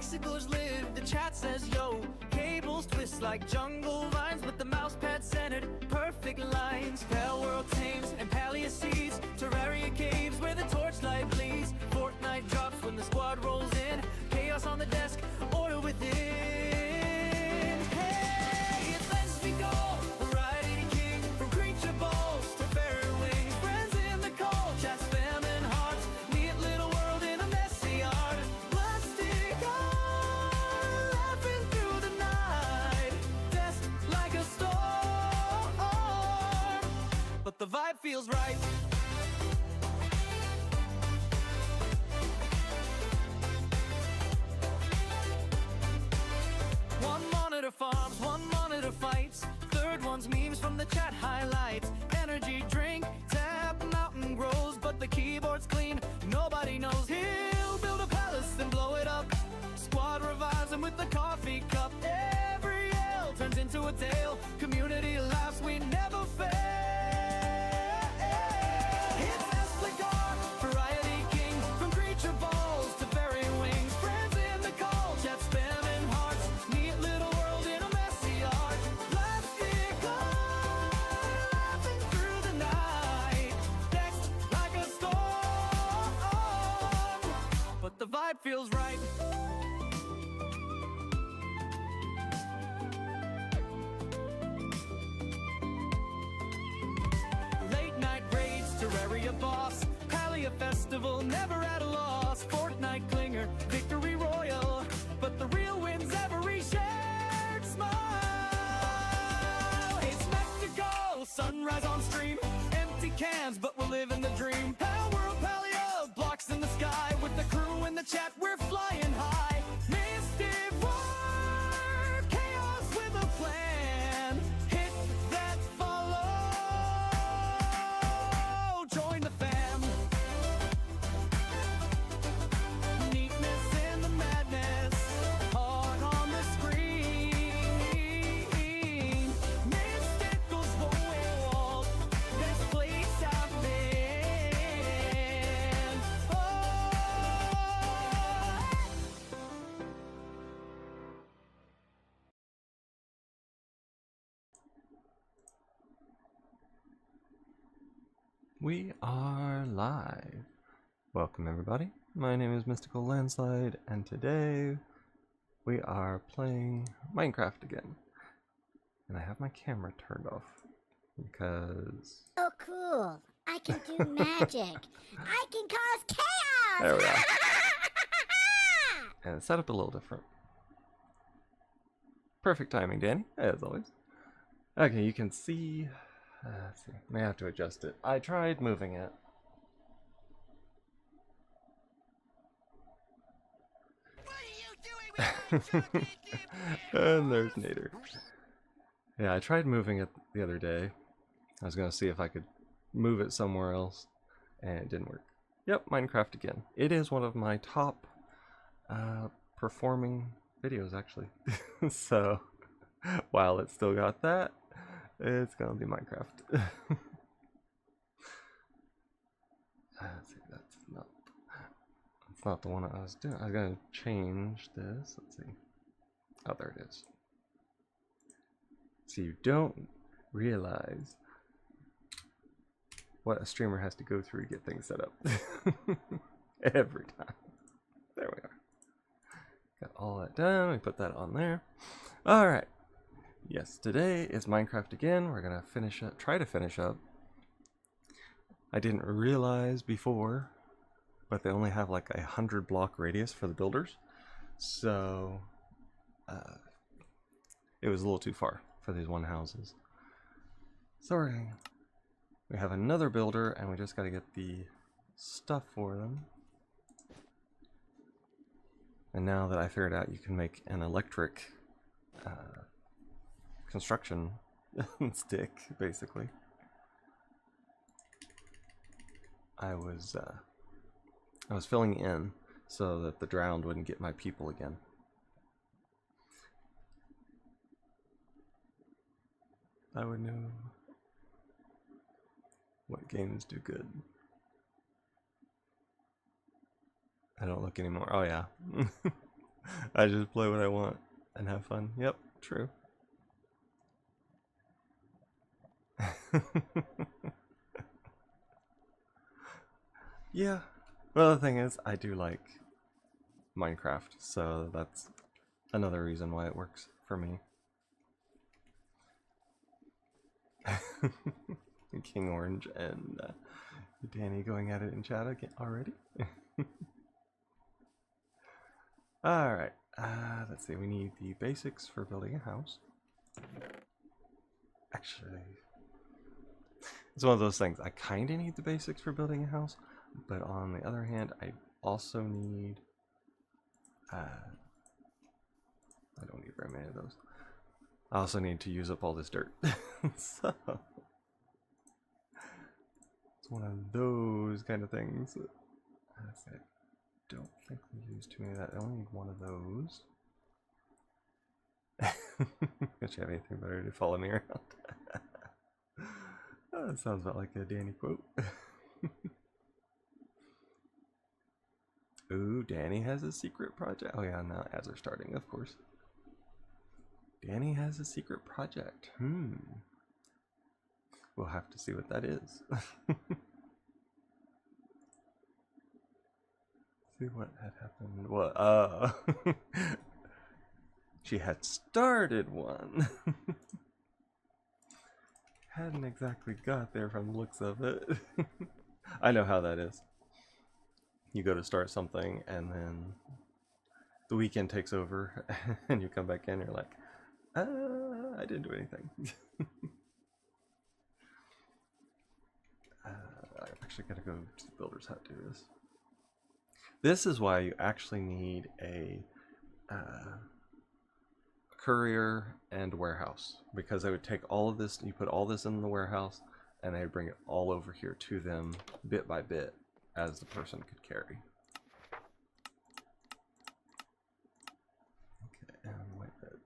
bicycles live, the chat says yo. Cables twist like jungle vines, with the mouse pad centered, perfect lines. Pale world tames and paleo seeds, Terraria caves where the torchlight bleeds. Fortnite drops when the squad rolls in, chaos on the desk, order within. Hey, it's Mystical, variety king, from creature balls to fairy wings. Friends in the cold, chat spam and hearts, neat little world in a messy art. Plastic art, laughing through the night, desk like a storm, but the vibe feels right. One monitor farms, one monitor fights, third one's memes from the chat highlights. Energy drink, tap, mountain grows, but the keyboard's clean, nobody knows. He'll build a palace, then blow it up. Squad revives him with the coffee cup. Every L turns into a tale, community laughs, we never fail. It's Mystical, variety king, from creature balls to fairy wings. Friends in the call, chat spam and hearts, neat little world in a messy art. Plastic art, laughing through the night, next like a storm, but the vibe feels right. Late night raids, Terraria boss, Palea festival, never at a loss. Fortnite clinger, victory royal, but the real win's every shared smile. It's Mystical, sunrise on stream, empty cans, but we'll live in the dream. Pal world Palea, blocks in the sky, with the crew in the chat, we're flying high. Mystic war, chaos with a plan, hit that follow, join the fam. Neatness in the madness, heart on the screen. Mystical's world, best place I've been. Oh. We are live. Welcome everybody. My name is MysticalLandSlide, and today we are playing Minecraft again. And I have my camera turned off because Oh, cool. I can do magic. I can cause chaos. there we are. And it's set up a little different. Perfect timing, Danny, as always. Okay, you can see. Let's see. May have to adjust it. I tried moving it. And there's Nader. Yeah, I tried moving it the other day. I was gonna see if I could move it somewhere else, and it didn't work. Yep, Minecraft again. It is one of my top performing videos, actually. So, while it's still got that, it's gonna be Minecraft. Let's see, that's not the one I was doing. I was gonna change this. Let's see. Oh, there it is. So you don't realize what a streamer has to go through to get things set up. Every time. There we are. Got all that done. We put that on there. Alright. Yes, today is Minecraft again. We're gonna finish up, try to finish up. I didn't realize before, but they only have like 100 block radius for the builders. So it was a little too far for these one houses. So we have another builder, and we just got to get the stuff for them. And now that I figured out you can make an electric construction stick, basically, I was filling in so that the drowned wouldn't get my people again. I would know what games do good. I don't look anymore. Oh yeah. I just play what I want and have fun. Yep, true. Yeah. Well, the thing is, I do like Minecraft, so that's another reason why it works for me. King Orange and Danny going at it in chat again already. Alright, let's see, we need the basics for building a house. Actually, it's one of those things, I kind of need the basics for building a house, but on the other hand, I also need, I don't need very many of those. I also need to use up all this dirt. So, it's one of those kind of things. I don't think we use too many of that. I only need one of those. Don't you have anything better to follow me around? Oh, that sounds about like a Danny quote. Ooh, Danny has a secret project. Oh yeah, now ads are starting, of course. Danny has a secret project. We'll have to see what that is. See what had happened. What? She had started one. Hadn't exactly got there from the looks of it. I know how that is. You go to start something and then the weekend takes over and you come back in and you're like, I didn't do anything. I actually gotta go to the builder's hut to do this. This is why you actually need a courier and warehouse, because I would take all of this, you put all this in the warehouse, and I would bring it all over here to them bit by bit as the person could carry. Okay, and white bed.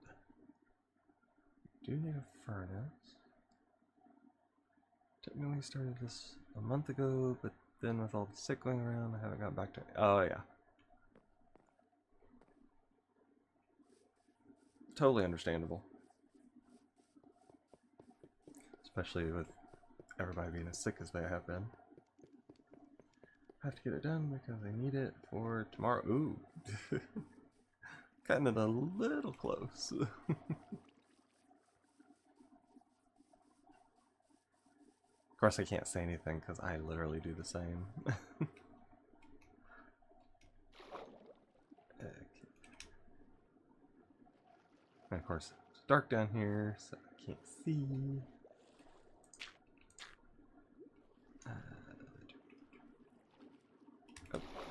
Do need a furnace. Technically started this a month ago, but then with all the sick going around, I haven't got back to it. Oh yeah. Totally understandable. Especially with everybody being as sick as they have been. I have to get it done because I need it for tomorrow. Ooh. Cutting it a little close. Of course I can't say anything because I literally do the same. Okay. And of course it's dark down here, so I can't see.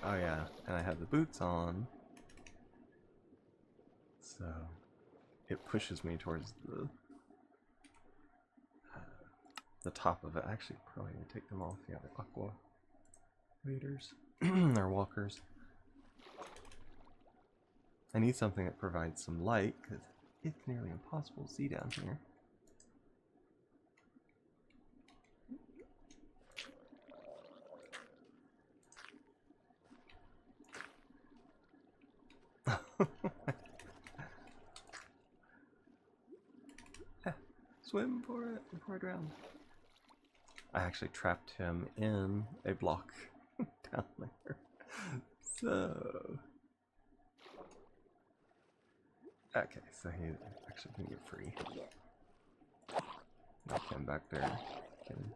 Oh yeah, and I have the boots on, so it pushes me towards the top of it. Actually, probably need to take them off. Yeah, the aqua waders or walkers. I need something that provides some light because it's nearly impossible to see down here. Swim for it before I drown. I actually trapped him in a block down there. So okay, so he actually can get free. Knock him back there. Can...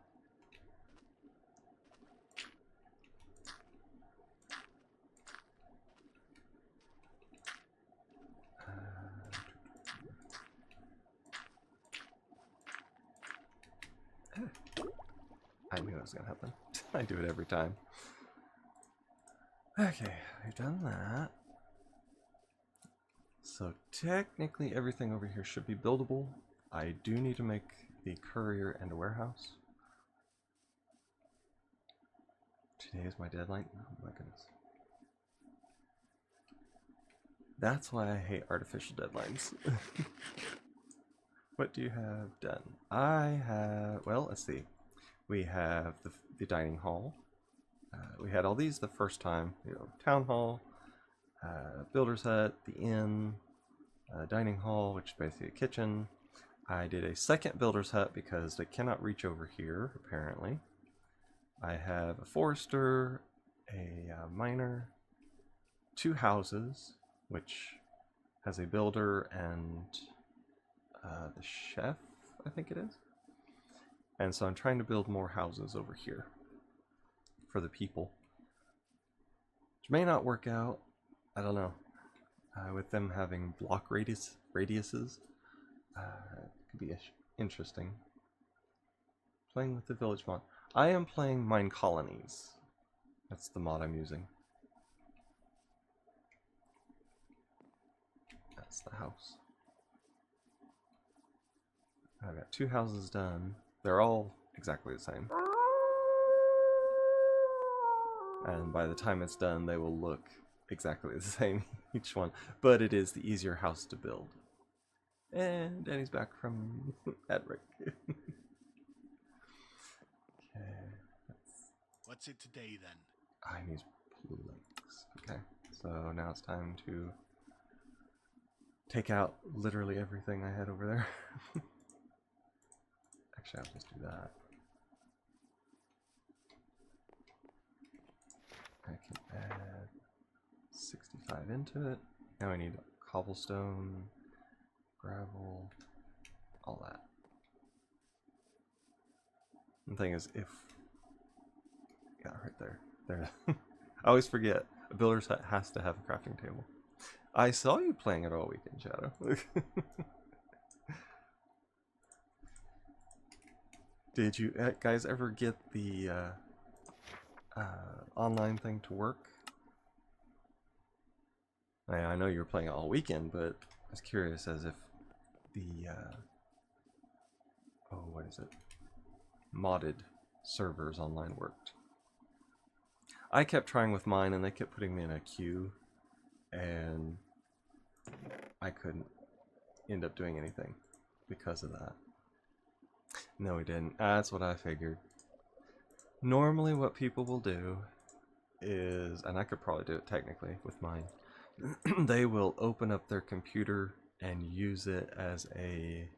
I knew it was gonna happen. I do it every time. Okay, we've done that. So technically everything over here should be buildable. I do need to make the courier and a warehouse. Today is my deadline. Oh my goodness. That's why I hate artificial deadlines. What do you have done? I have, well, let's see. We have the dining hall. We had all these the first time, you know, town hall, builder's hut, the inn, dining hall, which is basically a kitchen. I did a second builder's hut because they cannot reach over here, apparently. I have a forester, a miner, 2 houses, which has a builder and the chef, I think it is. And so I'm trying to build more houses over here for the people, which may not work out. I don't know. With them having block radiuses, it could be interesting. Playing with the village mod. I am playing MineColonies. That's the mod I'm using. That's the house. I've got 2 houses done. They're all exactly the same. And by the time it's done, they will look exactly the same, each one. But it is the easier house to build. And Danny's back from Edric. Okay. What's it today then? I need planks. Okay. So now it's time to take out literally everything I had over there. Actually, I'll just do that. I can add 65 into it. Now I need cobblestone, gravel, all that. The thing is, if... yeah, right there. There. I always forget. A builder's hut has to have a crafting table. I saw you playing it all weekend, Shadow. Did you guys ever get the online thing to work? I know you were playing it all weekend, but I was curious as if the oh, what is it? Modded servers online worked. I kept trying with mine, and they kept putting me in a queue, and I couldn't end up doing anything because of that. No, we didn't. That's what I figured. Normally what people will do is, and I could probably do it technically with mine, they will open up their computer and use it as a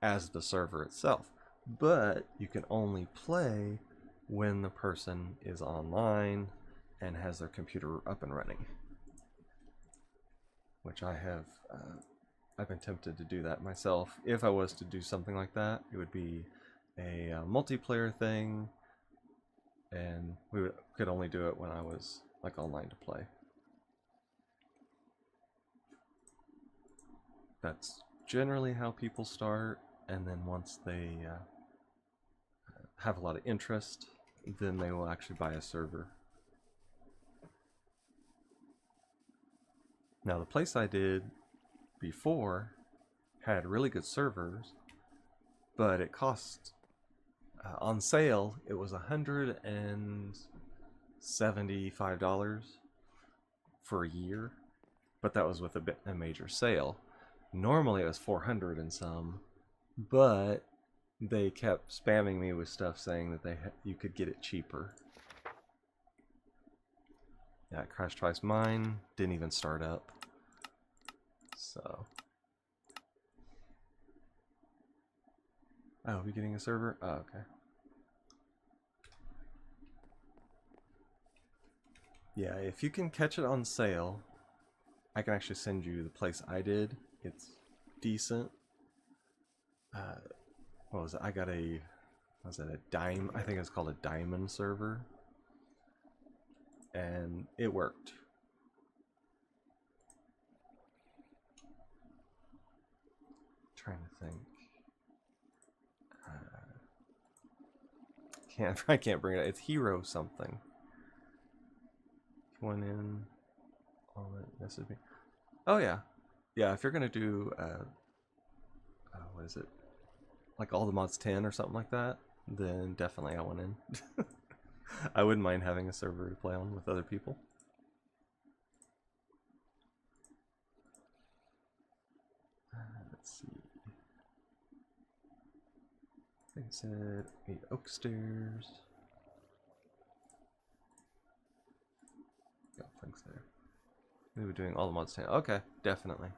as the server itself. But you can only play when the person is online and has their computer up and running. Which I have, I've been tempted to do that myself. If I was to do something like that, it would be a multiplayer thing, and we could only do it when I was like online to play. That's generally how people start, and then once they have a lot of interest, then they will actually buy a server. Now the place I did before had really good servers, but it cost on sale it was $175 for a year, but that was with a major sale. Normally it was 400 and some, but they kept spamming me with stuff saying that you could get it cheaper. Yeah, it crashed twice. Mine didn't even start up. So. Oh, are we getting a server? Oh, okay. Yeah, if you can catch it on sale, I can actually send you the place I did. It's decent. What was it? I got a, was it a dime? I think it's called a diamond server. And it worked. Trying to think. I can't bring it up. It's hero something. One in on it. Message me. Oh yeah, yeah. If you're gonna do what is it? Like all the mods 10 or something like that, then definitely I want in. I wouldn't mind having a server to play on with other people. Let's see. I think it said the oak stairs. Got things there. We were doing all the mods. Okay, definitely.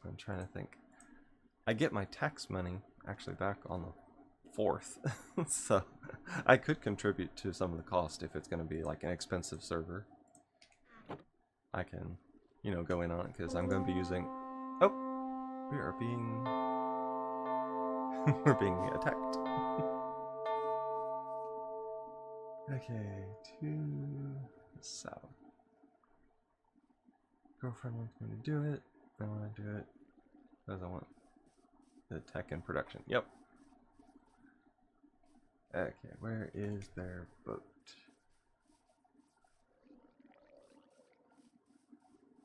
I'm trying to think. I get my tax money actually back on the 4th, so I could contribute to some of the cost if it's going to be like an expensive server. I can, you know, go in on it because I'm going to be using. Oh, we are being we're being attacked. Okay, to the south. Girlfriend wants me to do it. I want to do it because I want the tech and production. Yep. Okay, where is their boat?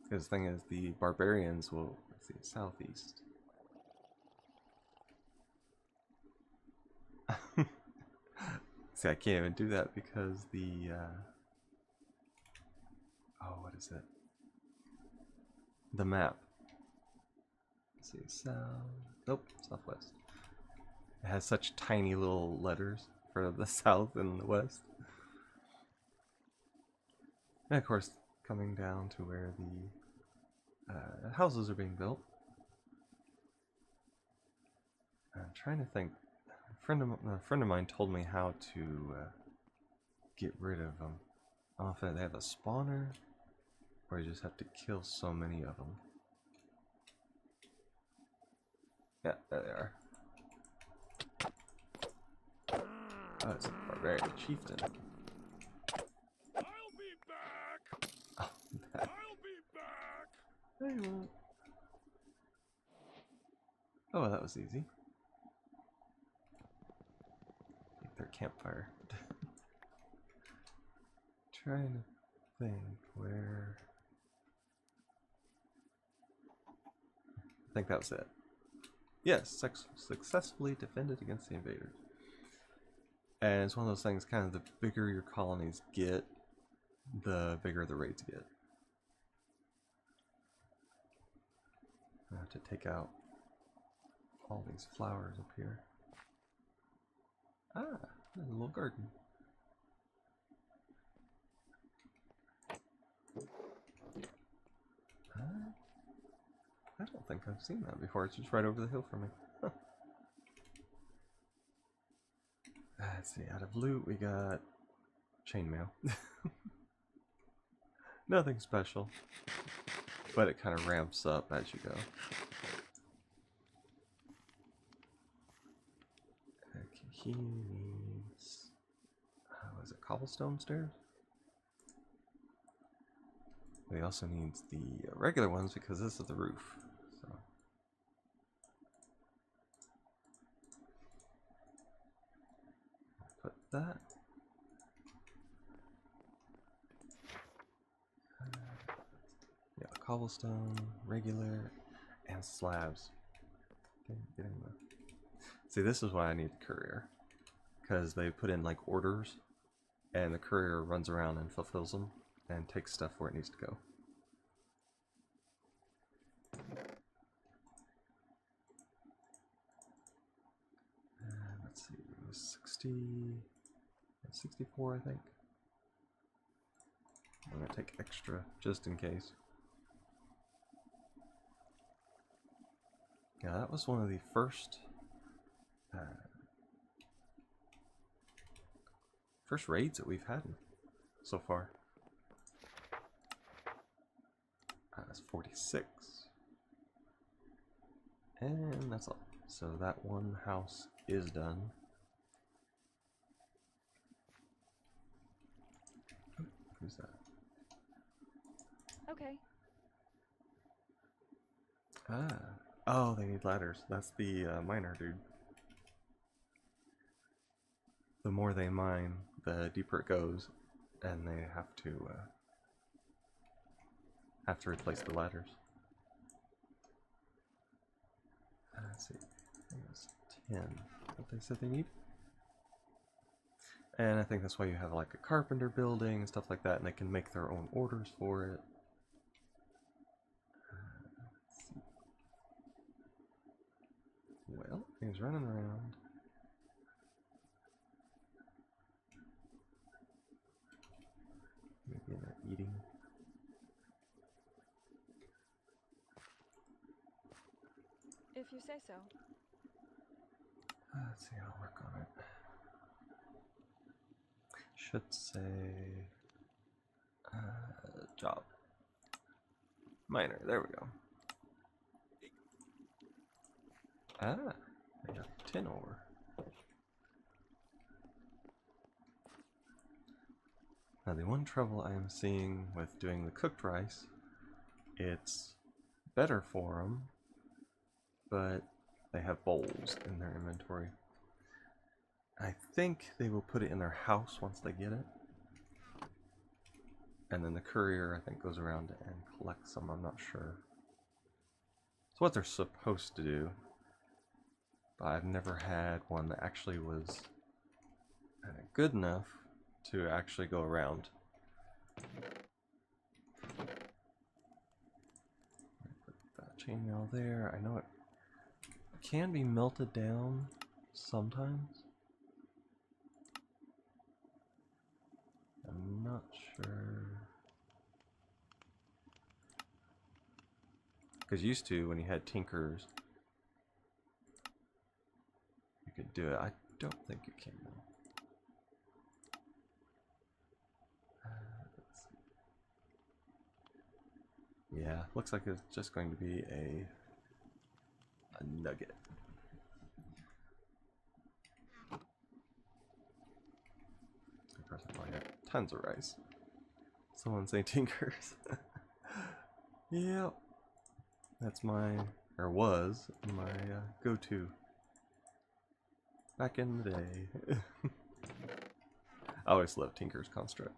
Because the thing is, the barbarians will, let's see, southeast. See, I can't even do that because the, oh, what is it? The map. Let's see, south, nope, southwest. It has such tiny little letters for the south and the west. And of course, coming down to where the houses are being built. I'm trying to think. A friend of mine told me how to get rid of them. I don't know if they have a spawner, or you just have to kill so many of them. Yeah, there they are. Oh, it's a barbarian chieftain. I'll be back. Oh, that. I'll be back. There you won't. Oh, well, that was easy. Make their campfire. Trying to think where. I think that was it. Yes, successfully defended against the invaders. And it's one of those things, kind of the bigger your colonies get, the bigger the raids get. I have to take out all these flowers up here. Ah, there's a little garden. I don't think I've seen that before. It's just right over the hill from me. Huh. Let's see, out of loot we got chainmail. Nothing special, but it kind of ramps up as you go. Okay, he needs, was it cobblestone stairs? But he also needs the regular ones because this is the roof. So. Put that. Yeah, cobblestone, regular, and slabs. Getting the. See, this is why I need the courier, because they put in like orders, and the courier runs around and fulfills them and takes stuff where it needs to go. And let's see, it was 64, I think. I'm gonna take extra just in case. Yeah, that was one of the first raids that we've had so far. That's 46. And that's all. So that one house is done. Who's that? Okay. Ah. Oh, they need ladders. That's the miner dude. The more they mine, the deeper it goes, and they have to replace the ladders. Let's see, I think it was 10. What they said they need. And I think that's why you have like a carpenter building and stuff like that, and they can make their own orders for it. Well, he's running around. Maybe they're eating. If you say so. Let's see, I'll work on it. Should say job. Miner, there we go. Ah, I got tin ore. Now the one trouble I am seeing with doing the cooked rice, it's better for them, but they have bowls in their inventory. I think they will put it in their house once they get it. And then the courier, I think, goes around and collects them. I'm not sure. It's what they're supposed to do. But I've never had one that actually was good enough to actually go around. Put that chainmail there. I know it can be melted down sometimes. I'm not sure. Because used to, when you had tinkers, you could do it. I don't think you can now. Let's see. Yeah, looks like it's just going to be a nugget. Of course, I probably got tons of rice. Someone say tinkers. Yep. That's my, or was, my go-to. Back in the day. I always loved Tinker's Construct.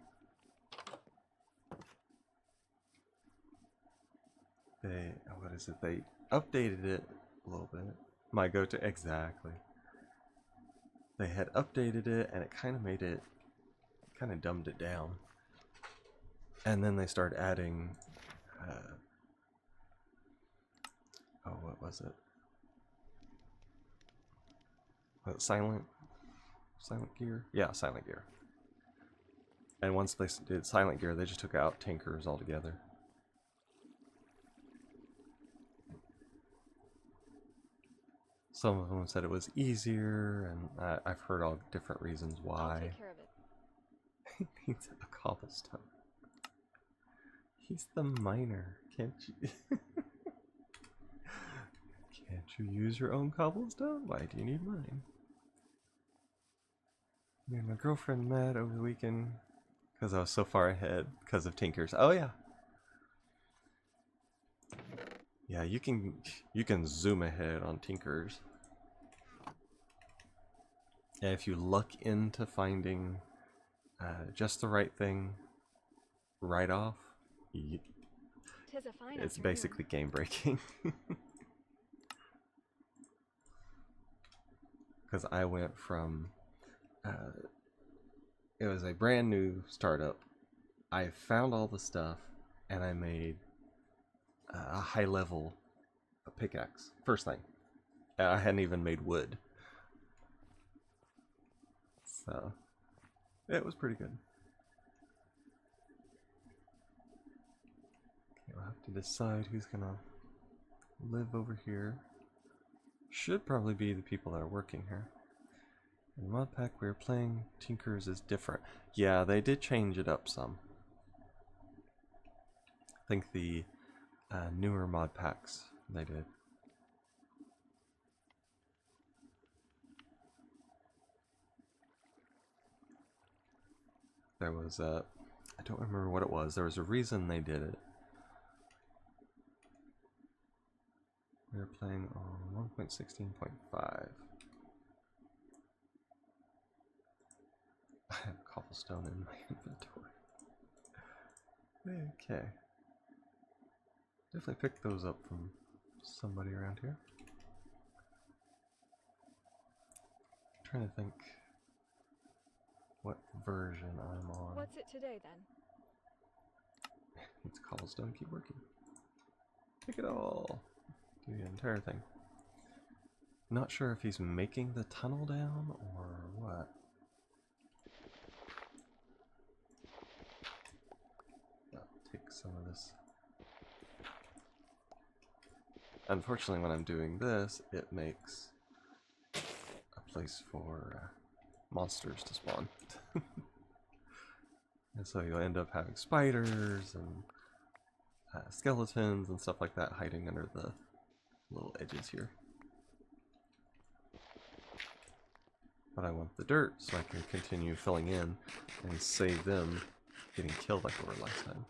They, what is it? They updated it a little bit. My go-to, exactly. They had updated it and it kind of made it, kind of dumbed it down. And then they started adding, oh, what was it? Silent gear? Yeah, silent gear. And once they did silent gear, they just took out tinkers altogether. Some of them said it was easier, and I've heard all different reasons I'll why. take care of it. He needs a cobblestone. He's the miner, can't you? Can't you use your own cobblestone? Why do you need mine? Me and my girlfriend met over the weekend because I was so far ahead because of tinkers. Oh yeah. Yeah, you can zoom ahead on tinkers. And if you luck into finding just the right thing right off, Tis a fine it's afternoon. basically game breaking. Because I went from it was a brand new startup. I found all the stuff and I made a high level pickaxe first thing. I hadn't even made wood, so it was pretty good. Okay, we'll have to decide who's gonna live over here. Should probably be the people that are working here. In the mod pack we were playing, Tinkers is different. Yeah, they did change it up some. I think the newer mod packs, they did. There was a, I don't remember what it was, there was a reason they did it. We were playing on 1.16.5. I have cobblestone in my inventory. Okay. Definitely picked those up from somebody around here. I'm trying to think what version I'm on. What's it today then? It's cobblestone, keep working. Pick it all. Do the entire thing. Not sure if he's making the tunnel down or what. I'll take some of this. Unfortunately, when I'm doing this, it makes a place for monsters to spawn. And so you'll end up having spiders and skeletons and stuff like that hiding under the little edges here. But I want the dirt so I can continue filling in and save them getting killed like they were last time.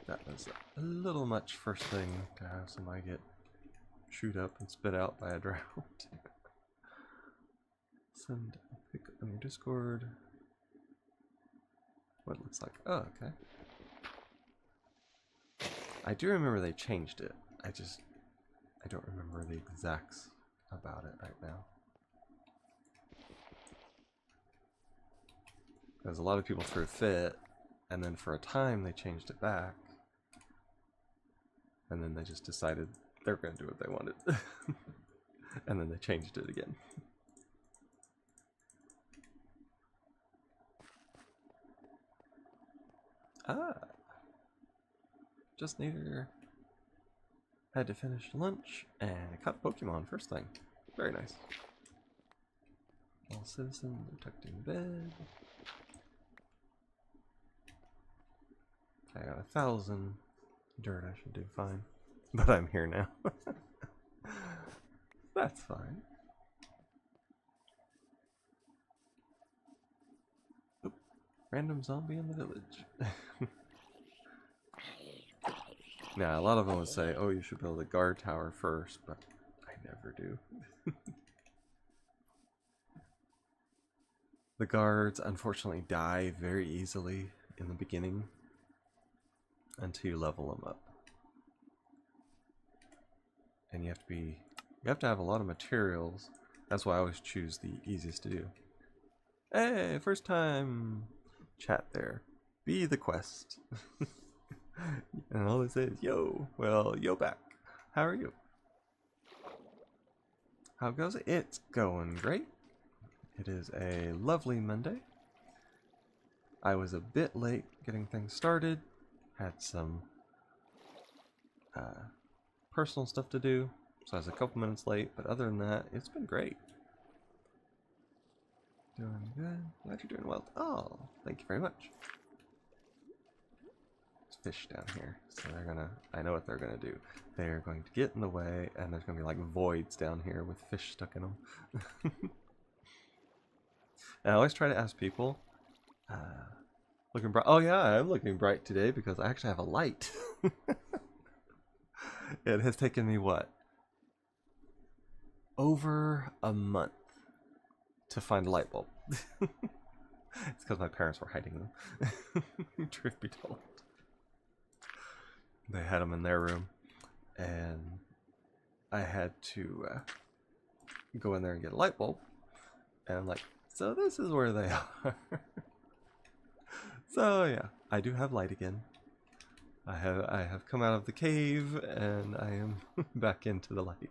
That was a little much first thing to have somebody get chewed up and spit out by a drought. Send a pic on your Discord. What it looks like. Oh, okay. I do remember they changed it. I don't remember the exacts about it right now. Because a lot of people threw a fit, and then for a time they changed it back. And then they just decided they're going to do what they wanted. And then they changed it again. Ah. Just needed. Had to finish lunch and I caught a Pokemon first thing. Very nice. All citizens are tucked in bed. I got 1,000 dirt. I should do fine. But I'm here now. That's fine. Oop. Random zombie in the village. Now, a lot of them would say, oh, you should build a guard tower first, but I never do. The guards, unfortunately, die very easily in the beginning until you level them up. And you have to have a lot of materials. That's why I always choose the easiest to do. Hey, first time chat there. Be the quest. And all they say is, yo. Well, yo back. How are you? How goes it? It's going great. It is a lovely Monday. I was a bit late getting things started. Had some personal stuff to do. So I was a couple minutes late. But other than that, it's been great. Doing good. Glad you're doing well. Oh, thank you very much. Fish down here, so they're gonna, I know what they're gonna do. They're going to get in the way, and there's gonna be like voids down here with fish stuck in them. And I always try to ask people, looking bright. Oh yeah, I'm looking bright today because I actually have a light. It has taken me what? Over a month to find a light bulb. It's because my parents were hiding them. Truth be told. They had them in their room, and I had to go in there and get a light bulb. And I'm like, so this is where they are. So yeah, I do have light again. I have come out of the cave, and I am back into the light.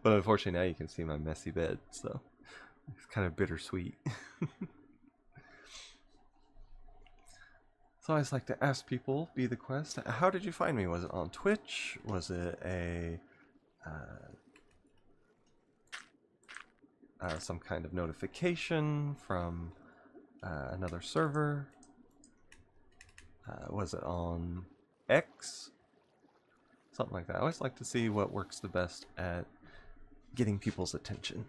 But unfortunately, now you can see my messy bed, so it's kind of bittersweet. So I just like to ask people, be the quest, how did you find me? Was it on Twitch? Was it a some kind of notification from another server? Was it on X? Something like that. I always like to see what works the best at getting people's attention.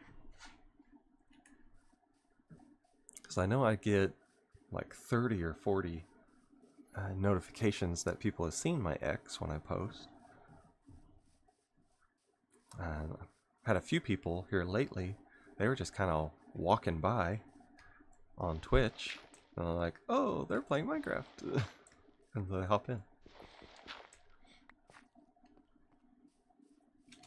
Because I know I get like 30 or 40 notifications that people have seen my X when I post. I've had a few people here lately, they were just kind of walking by on Twitch, and they're like, oh, they're playing Minecraft. And they hop in.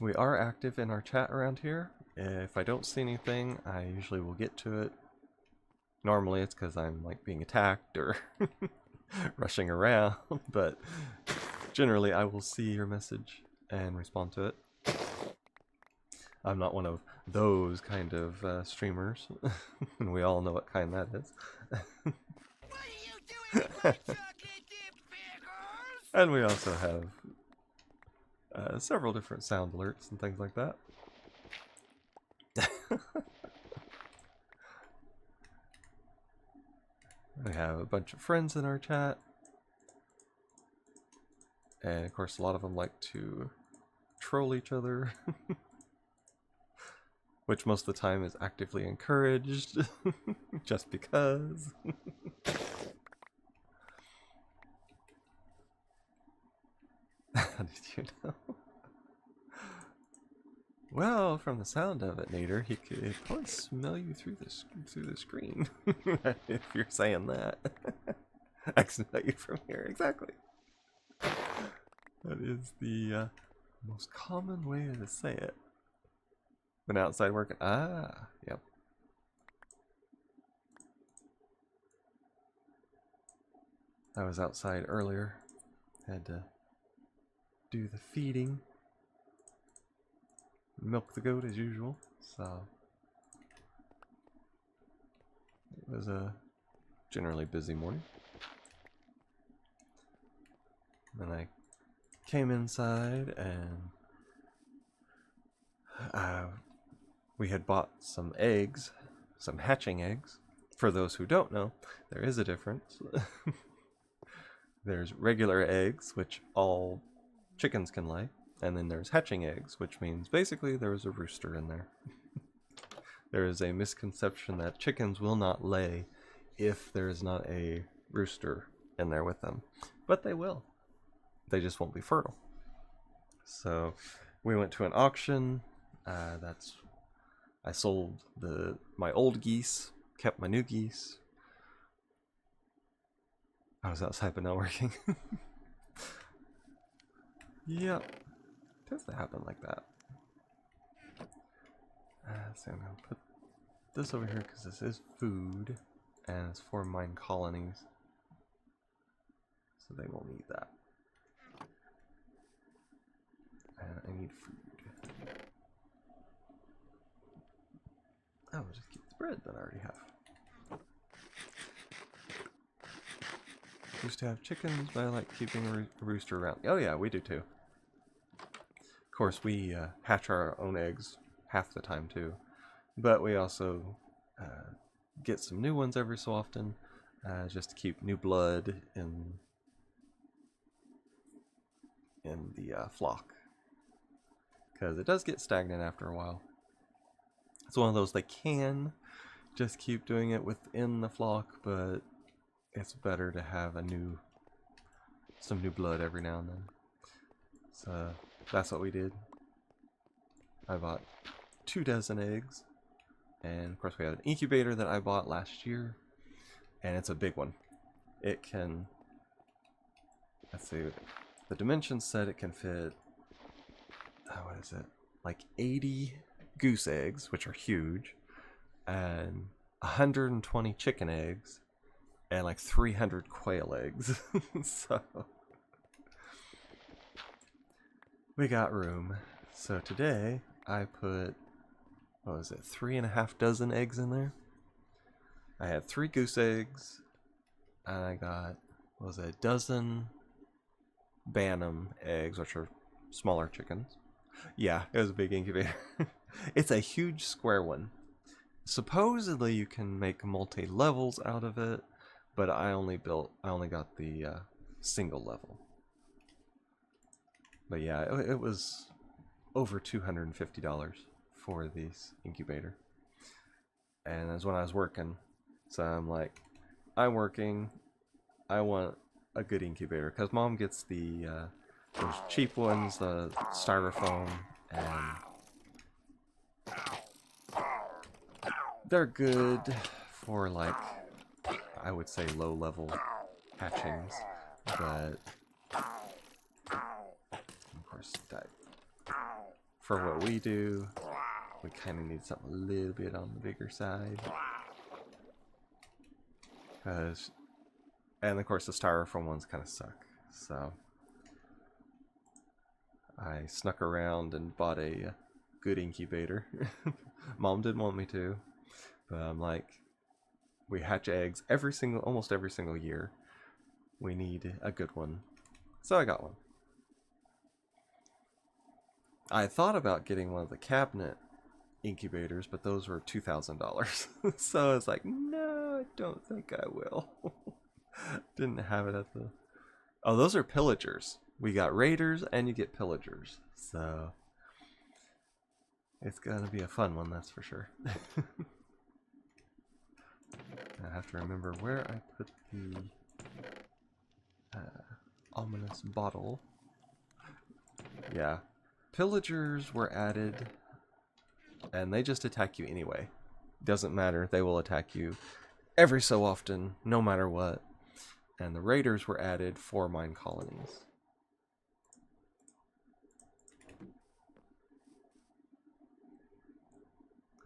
We are active in our chat around here. If I don't see anything, I usually will get to it. Normally it's because I'm like being attacked or rushing around, but generally I will see your message and respond to it. I'm not one of those kind of streamers, and we all know what kind that is. What are you doing with my chocolate dip pickles? And we also have several different sound alerts and things like that. We have a bunch of friends in our chat. And of course a lot of them like to troll each other. Which most of the time is actively encouraged. Just because. How did you know? Well, from the sound of it, Nader, he could probably smell you through the screen. If you're saying that. I can smell you from here, exactly. That is the most common way to say it. Been outside working. Ah, yep. I was outside earlier. Had to do the feeding. Milk the goat as usual. So it was a generally busy morning. Then I came inside and we had bought some eggs, some hatching eggs. For those who don't know, there is a difference. There's regular eggs, which all chickens can lay, and then there's hatching eggs, which means basically there is a rooster in there. There is a misconception that chickens will not lay if there is not a rooster in there with them, but they will. They just won't be fertile. So we went to an auction. I sold my old geese, kept my new geese. I was outside but not working. Yep. It tends to happen like that. So I'm going to put this over here because this is food and it's for MineColonies. So they will need that. And I need food. Oh, we'll just keep the bread that I already have. Used to have chickens, but I like keeping a rooster around. Oh yeah, we do too. Of course, we hatch our own eggs half the time too. But we also get some new ones every so often, just to keep new blood in the flock. Because it does get stagnant after a while. It's one of those they can just keep doing it within the flock, but it's better to have some new blood every now and then. So that's what we did. I bought 2 dozen eggs, and of course we have an incubator that I bought last year, and it's a big one. It can, let's see, the dimensions said it can fit, what is it, like 80 goose eggs, which are huge, and 120 chicken eggs, and like 300 quail eggs. So we got room. So today I put, what was it, 3.5 dozen eggs in there. I had 3 goose eggs, and I got, what was it, a dozen Bantam eggs, which are smaller chickens. Yeah, it was a big incubator. It's a huge square one. Supposedly you can make multi-levels out of it, but I only got the single level. But yeah, it was over $250 for this incubator. And that's when I was working. So I'm like, I'm working, I want a good incubator, because Mom gets the those cheap ones, the styrofoam, and they're good for, like, I would say low level hatchings, but of course that for what we do, we kind of need something a little bit on the bigger side. And of course the styrofoam ones kind of suck, so I snuck around and bought a good incubator. Mom didn't want me to, but I'm like, we hatch eggs almost every single year. We need a good one. So I got one. I thought about getting one of the cabinet incubators, but those were $2,000. So I was like, no, I don't think I will. Didn't have it at the... Oh, those are pillagers. We got raiders and you get pillagers. So it's gonna be a fun one, that's for sure. I have to remember where I put the ominous bottle. Yeah. Pillagers were added, and they just attack you anyway. Doesn't matter, they will attack you every so often, no matter what. And the raiders were added for MineColonies.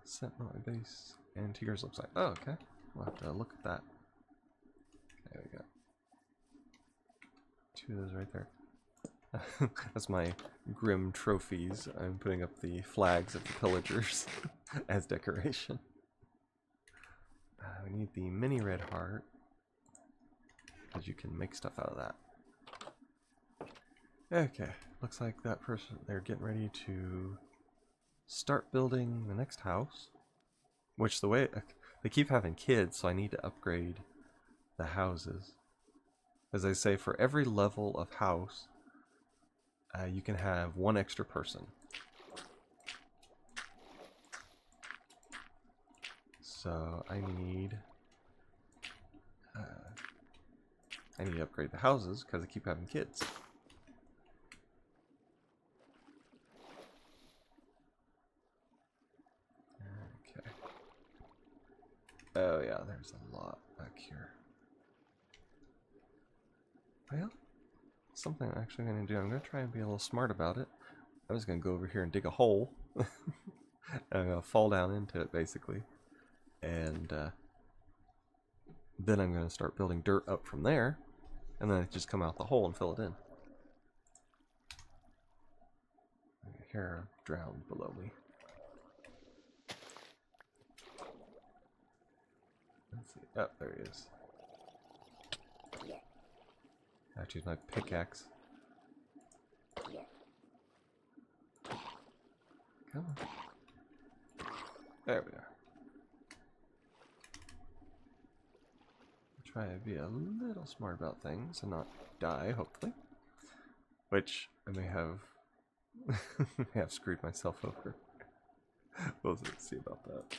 Set my base, and Tigers looks like. Oh, okay. We'll have to look at that. There we go. 2 of those right there. That's my grim trophies. I'm putting up the flags of the pillagers as decoration. We need the mini red heart, because you can make stuff out of that. Okay, looks like that person, they're getting ready to start building the next house. Which the way, they keep having kids, so I need to upgrade the houses. As they say, for every level of house, you can have 1 extra person. So I need to upgrade the houses because I keep having kids. Okay. Oh yeah, there's a lot back here. Well, something I'm actually going to do. I'm going to try and be a little smart about it. I'm just going to go over here and dig a hole. And I'm going to fall down into it, basically. And then I'm going to start building dirt up from there. And then I just come out the hole and fill it in. Here, drowned below me. Let's see. Oh, there he is. I have to use my pickaxe. Come on. There we are. Try to be a little smart about things and not die, hopefully. Which I may have screwed myself over. We'll see about that.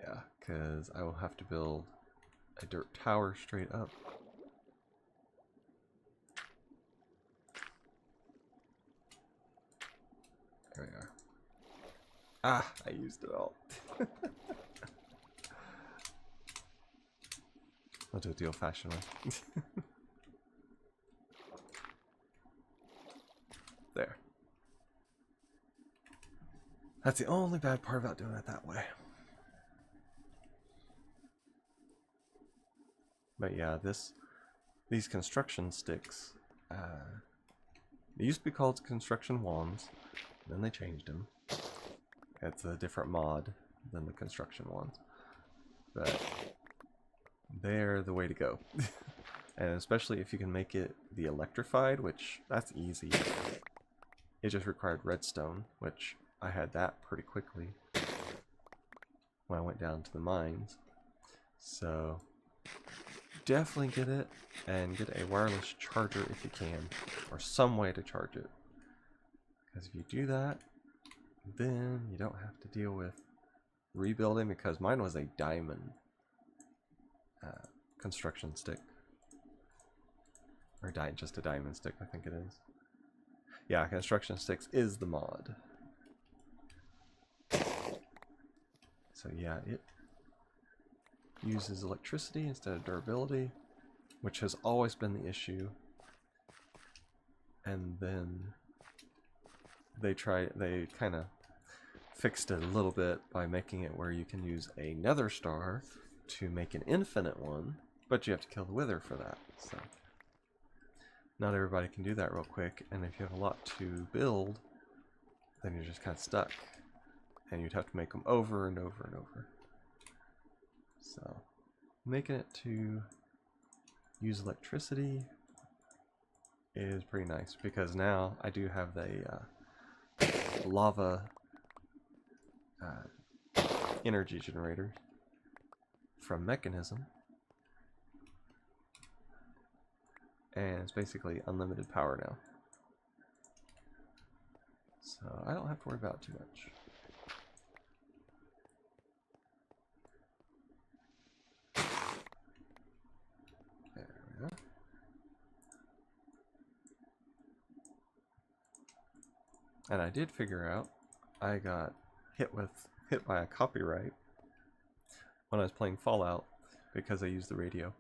Yeah, because I will have to build a dirt tower straight up. There we are. Ah, I used it all. I'll do it the old-fashioned way. There. That's the only bad part about doing it that way. But yeah, these construction sticks, they used to be called construction wands, then they changed them. It's a different mod than the construction wands, but they're the way to go. And especially if you can make it the electrified, which that's easy. It just required redstone, which I had that pretty quickly when I went down to the mines. So definitely get it, and get a wireless charger if you can, or some way to charge it. Because if you do that, then you don't have to deal with rebuilding, because mine was a diamond construction stick. Or just a diamond stick, I think it is. Yeah, construction sticks is the mod. So yeah, it uses electricity instead of durability, which has always been the issue. And then they kind of fixed it a little bit by making it where you can use a nether star to make an infinite one, But you have to kill the wither for that, so not everybody can do that real quick, and if you have a lot to build, then you're just kind of stuck. And you'd have to make them over and over and over. So, making it to use electricity is pretty nice, because now I do have the lava energy generator from Mechanism. And it's basically unlimited power now. So I don't have to worry about too much. There we go. And I did figure out I got hit by a copyright when I was playing Fallout because I used the radio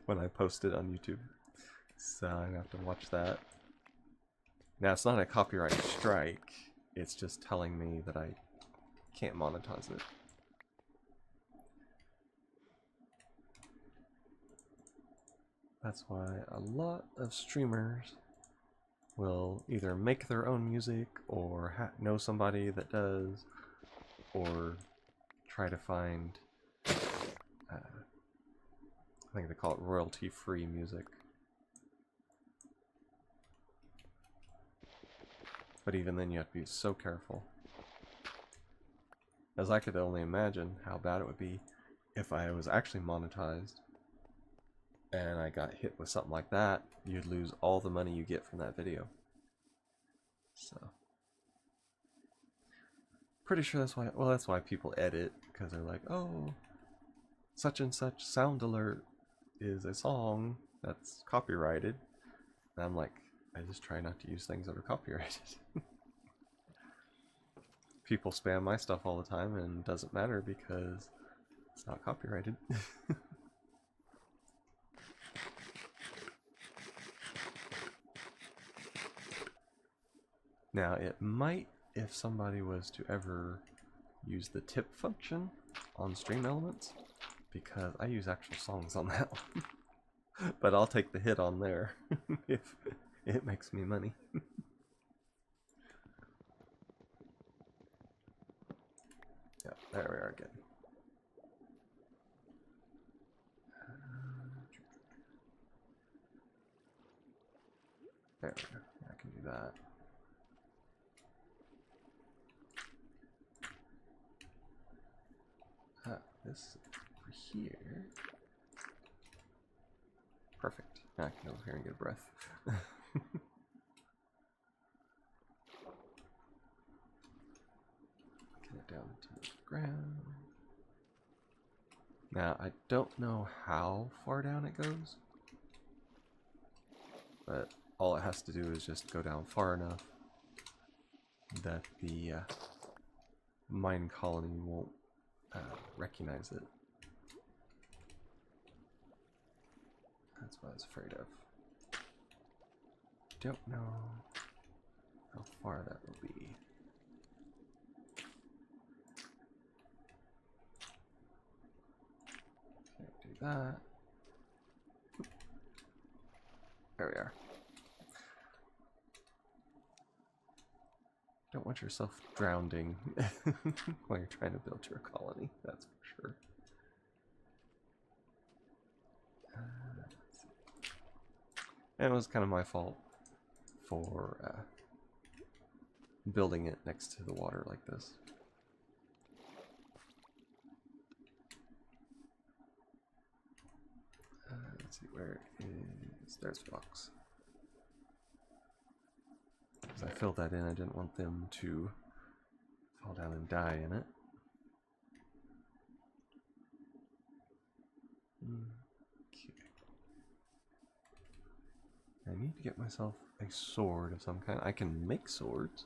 when I posted on YouTube. So I'm gonna have to watch that. Now it's not a copyright strike, it's just telling me that I can't monetize it. That's why a lot of streamers will either make their own music or know somebody that does, or try to find, I think they call it royalty-free music. But even then you have to be so careful. As I could only imagine how bad it would be if I was actually monetized and I got hit with something like that. You'd lose all the money you get from that video. So pretty sure that's why, well, that's why people edit, because they're like, oh, such and such sound alert is a song that's copyrighted. And I'm like, I just try not to use things that are copyrighted. People spam my stuff all the time and it doesn't matter because it's not copyrighted. Now it might, if somebody was to ever use the tip function on Stream Elements, because I use actual songs on that one. But I'll take the hit on there if it makes me money. Yeah, there we are again. There we go. I can do that. This over here. Perfect. Now I can go over here and get a breath. Get it down to the ground. Now I don't know how far down it goes, but all it has to do is just go down far enough that the mine colony won't recognize it. That's what I was afraid of. Don't know how far that will be. Can't do that. There we are. Don't want yourself drowning while you're trying to build your colony, that's for sure. And it was kind of my fault for building it next to the water like this. Let's see, where is... There's the box. As I filled that in, I didn't want them to fall down and die in it. Okay. I need to get myself a sword of some kind. I can make swords.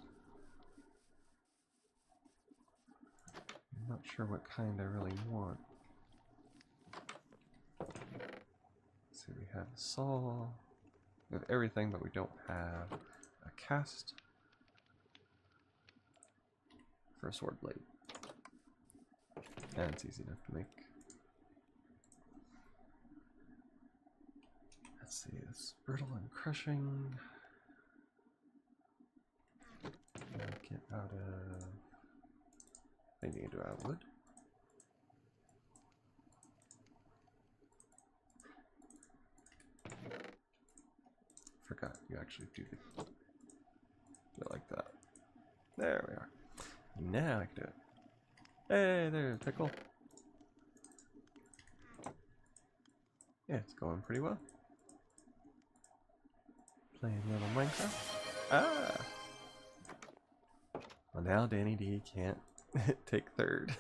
I'm not sure what kind I really want. Let's see, we have a saw. We have everything, but we don't have a cast for a sword blade. And it's easy enough to make. Let's see, it's brittle and crushing. Get out of... I think you can do out of wood. Forgot you actually do like that. There we are. Now I can do it. Hey, there's Pickle. Yeah, it's going pretty well. Playing a little Minecraft. Ah! Well, now Danny D can't take third.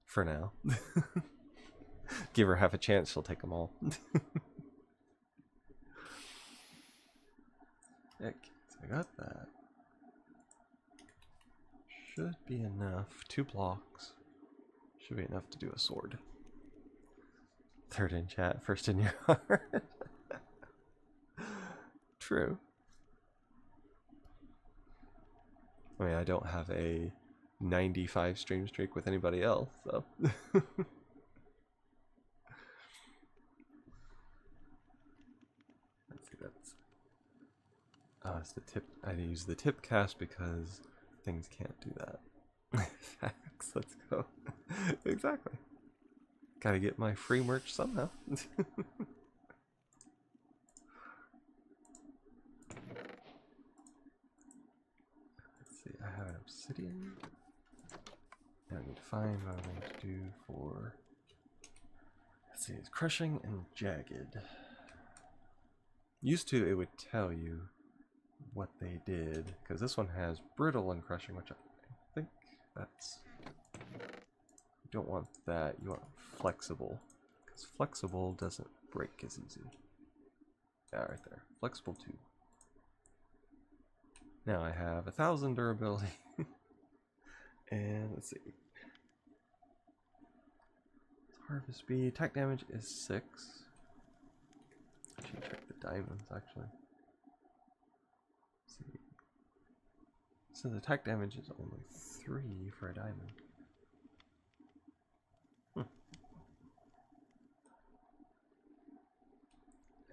For now. Give her half a chance, she'll take them all. Okay, so I got that. Should be enough. 2 blocks. Should be enough to do a sword. Third in chat, first in your heart. True. I mean, I don't have a 95 stream streak with anybody else, so. Let's see, that's... Oh, it's the tip. I use the tip cast because things can't do that. Facts, let's go. Exactly. Gotta get my free merch somehow. Let's see, I have an obsidian. Now I need to find what I want to do for... Let's see, it's crushing and jagged. Used to, it would tell you what they did, because this one has brittle and crushing, which I think that's... You don't want that, you want flexible, because flexible doesn't break as easy. Yeah, right there. Flexible 2. Now I have 1,000 durability. And let's see. Harvest speed. Attack damage is 6. I should check the diamonds actually. Let's see. So the attack damage is only 3 for a diamond.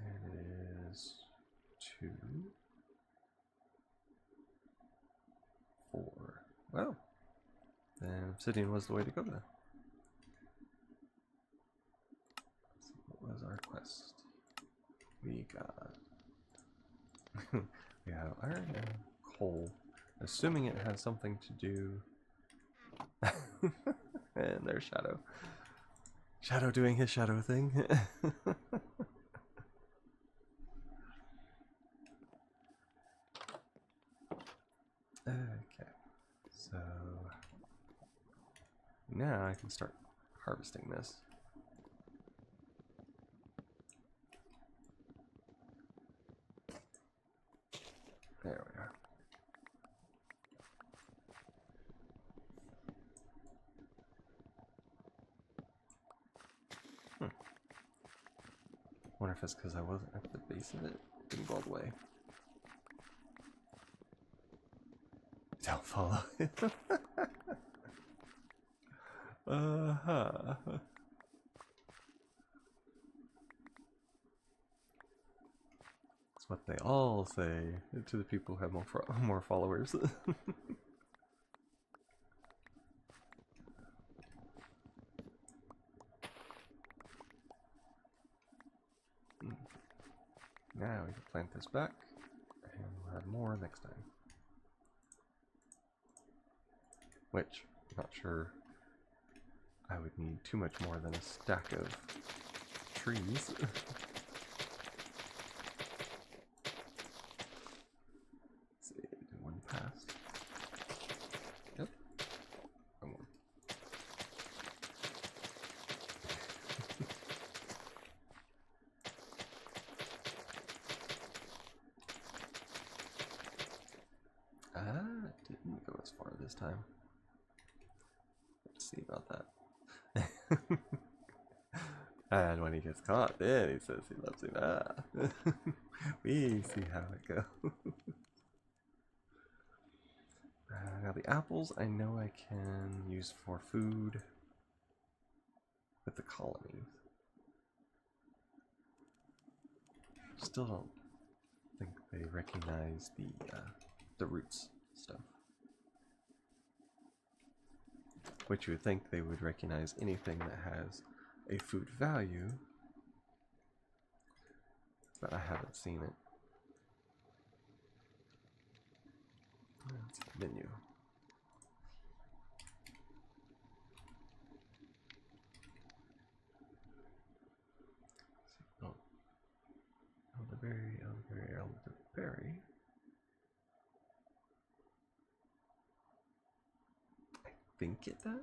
And it is 2, 4. Well, then obsidian was the way to go then. Let's see, what was our quest? We got we have iron and coal. Assuming it has something to do. And there's Shadow. Shadow doing his shadow thing. Okay, so now I can start harvesting this. There we are. Wonder if it's because I wasn't at the base of it. Didn't go all the way. Don't follow it. That's what they all say to the people who have more followers. Now we can plant this back, and we'll have more next time. Which, I'm not sure I would need too much more than a stack of trees. Let's see, do one pass. Yep. One more. It didn't go as far this time. See about that. And when he gets caught, then he says he loves him. Ah. We see how it goes. Now the apples I know I can use for food. with the colonies. Still don't think they recognize the roots stuff. Which you would think they would recognize anything that has a food value, but I haven't seen it. That's the menu. Oh, elderberry, elderberry, elderberry. I think it does.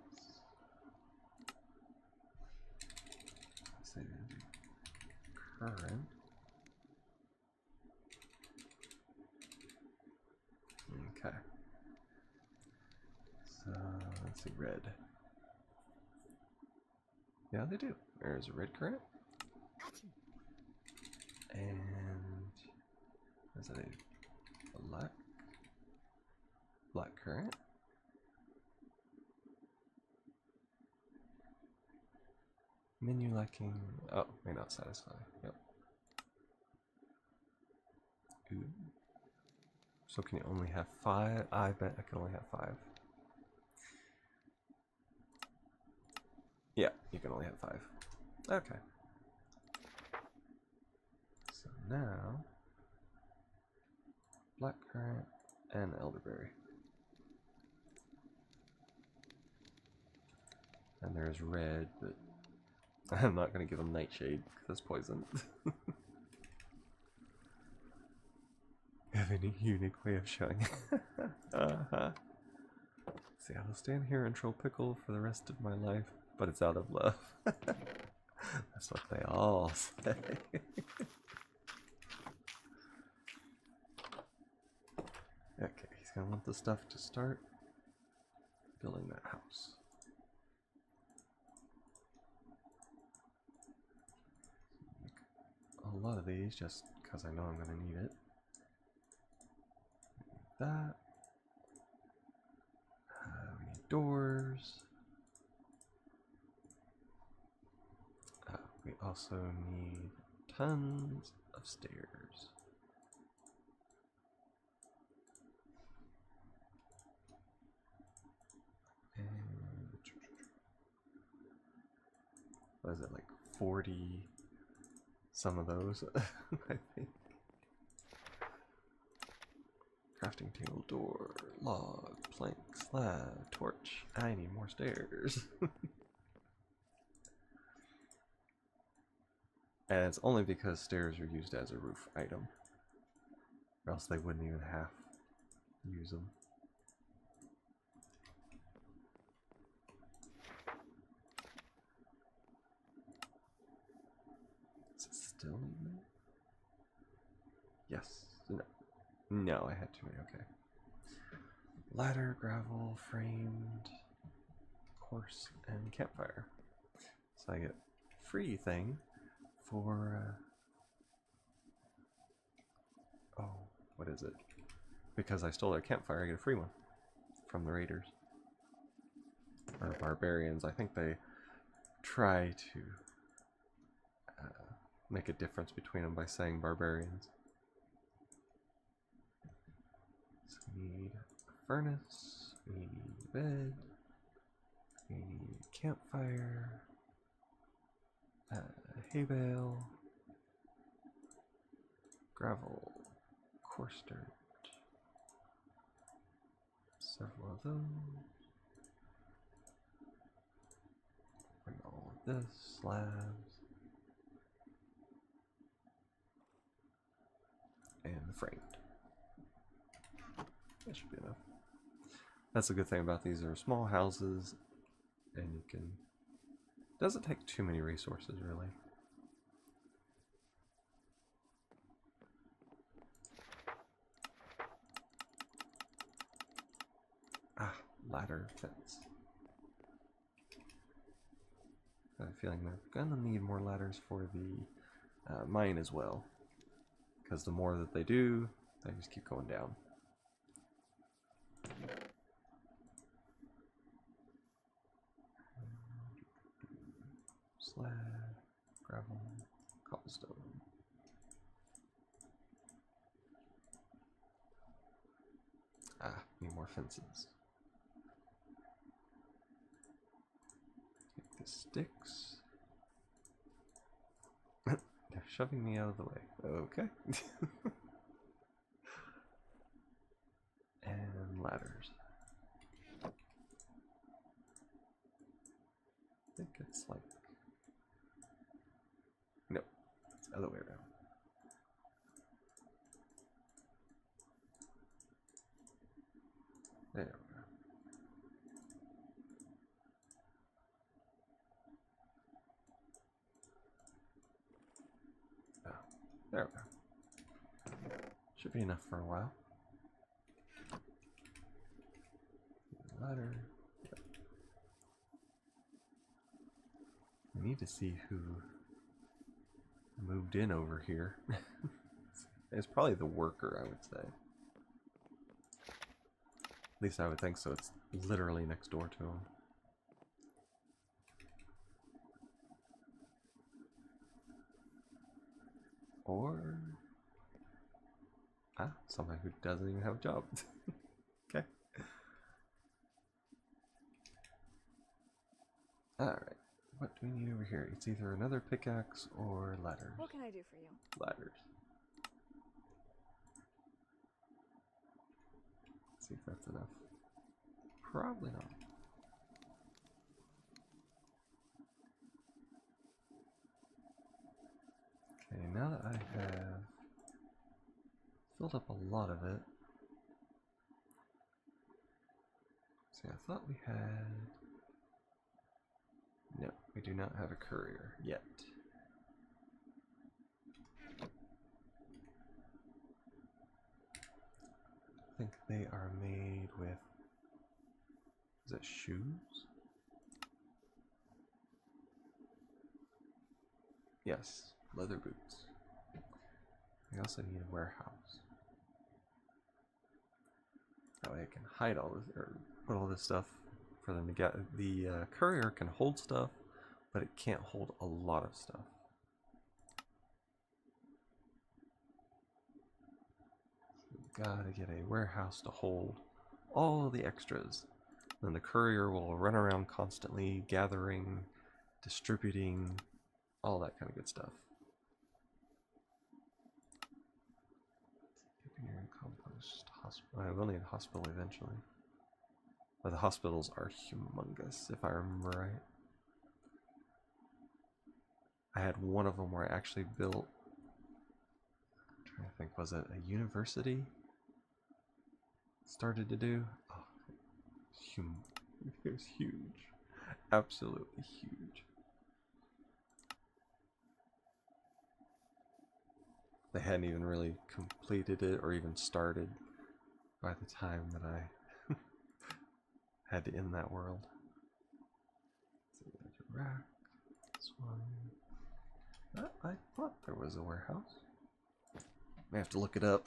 Let's say current. Okay. So let's see, red. Yeah, they do. There's a red currant. And is that a black currant? Menu lacking. Oh, may not satisfy. Yep. Ooh. So can you only have 5? I bet I can only have 5. Yeah, you can only have 5. Okay. So now, black currant and elderberry. And there's red, but I'm not going to give them nightshade because it's poison. Have any unique way of showing it? See, I will stand here and troll pickle for the rest of my life, but it's out of love. That's what they all say. Okay, he's gonna want the stuff to start building that house. A lot of these just because I know I'm gonna need it. That. We need doors. We also need tons of stairs. And what is it, like 40 some of those? I think. Crafting table, door, log, plank, slab, torch. I need more stairs. And it's only because stairs are used as a roof item. Or else they wouldn't even half use them. Is it still evening? Yes. No. No, I had too many. Okay. Ladder, gravel, framed, horse, and campfire. So I get free thing for oh, what is it? Because I stole their campfire, I get a free one from the raiders or barbarians. I think they try to make a difference between them by saying barbarians. So we need a furnace, we need a bed, we need a campfire, hay bale, gravel, coarse dirt, several of those, bring all of this, slabs, and the framed. That should be enough. That's a good thing about these. Are small houses, and you can. Doesn't take too many resources, really. Ah, ladder fence. I have a feeling they're gonna need more ladders for the mine as well, because the more that they do, they just keep going down. slab, gravel, cobblestone. Ah, need more fences. Take the sticks. They're shoving me out of the way. Okay. And ladders. I think it's like... No, it's the other way around. There we go. Oh, there we go. Should be enough for a while. Ladder. Yep. I need to see who moved in over here. It's probably the worker, I would say. At least I would think so. It's literally next door to him. Or... someone who doesn't even have a job. Okay. Alright. What do we need over here? It's either another pickaxe or ladders. What can I do for you? Ladders. Let's see if that's enough. Probably not. Okay, now that I have filled up a lot of it. See, I thought we had... No, we do not have a courier yet. I think they are made with... Is it shoes? Yes, leather boots. We also need a warehouse. That way I can hide all this, or put all this stuff for them to get. The courier can hold stuff, but it can't hold a lot of stuff. So we've got to get a warehouse to hold all the extras. Then the courier will run around constantly, gathering, distributing, all that kind of good stuff. Compost hospital. I will need a hospital eventually. But the hospitals are humongous, if I remember right. I had one of them where I actually built, I'm trying to think, was it a university? Started to do? Oh, it was huge. Absolutely huge. They hadn't even really completed it or even started by the time that I had to end that world. So there's a rack. This one. I thought there was a warehouse. May have to look it up.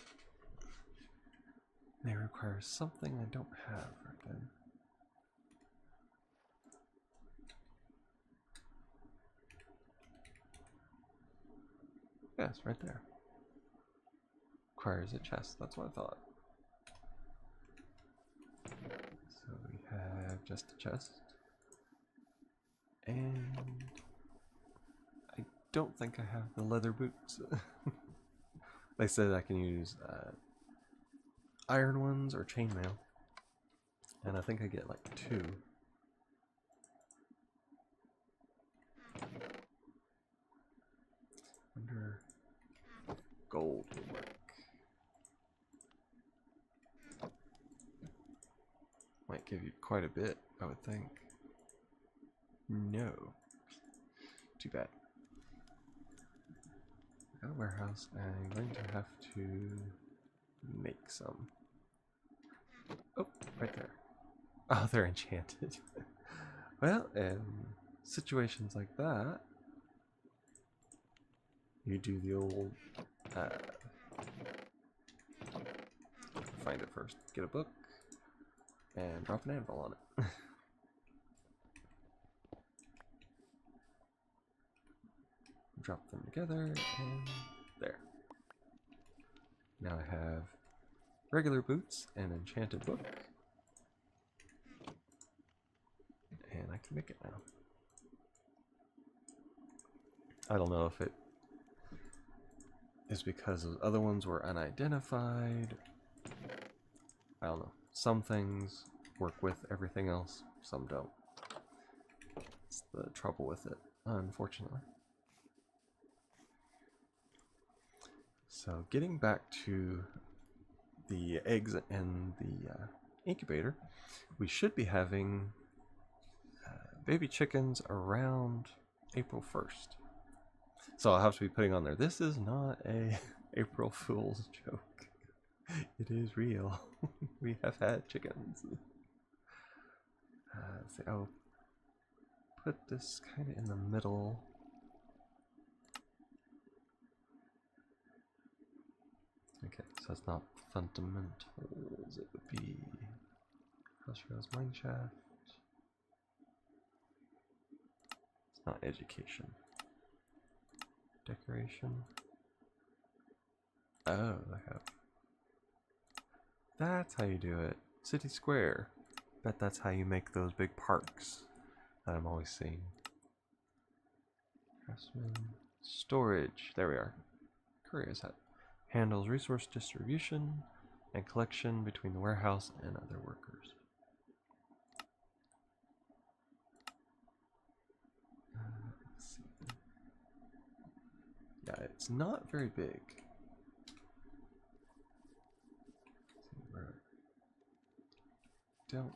May require something I don't have right then. Yeah, it's right there. Requires a chest, that's what I thought. So we have just a chest. And I don't think I have the leather boots. They said I can use iron ones or chainmail. And I think I get like 2. Under gold would work. Might give you quite a bit, I would think. No. Too bad. Got a warehouse, and I'm going to have to make some. Oh, right there. Oh, they're enchanted. Well, in situations like that, you do the old find it first. Get a book and drop an anvil on it. drop them together, and there. Now I have regular boots and enchanted book. And I can make it now. I don't know if it is because those other ones were unidentified. I don't know. Some things work with everything else, some don't. It's the trouble with it, unfortunately. So getting back to the eggs and the incubator, we should be having baby chickens around April 1st. So I'll have to be putting on there, this is not a April Fool's joke. It is real. We have had chickens. Let's see, I'll put this kind of in the middle. Okay, so it's not fundamentals, it would be Crossroads Mineshaft. It's not education. Decoration. Oh, I have. That's how you do it. City Square. Bet that's how you make those big parks that I'm always seeing. Craftsman. Storage. There we are. Courier's hut. Handles resource distribution and collection between the warehouse and other workers. Let's see. Yeah, it's not very big. Don't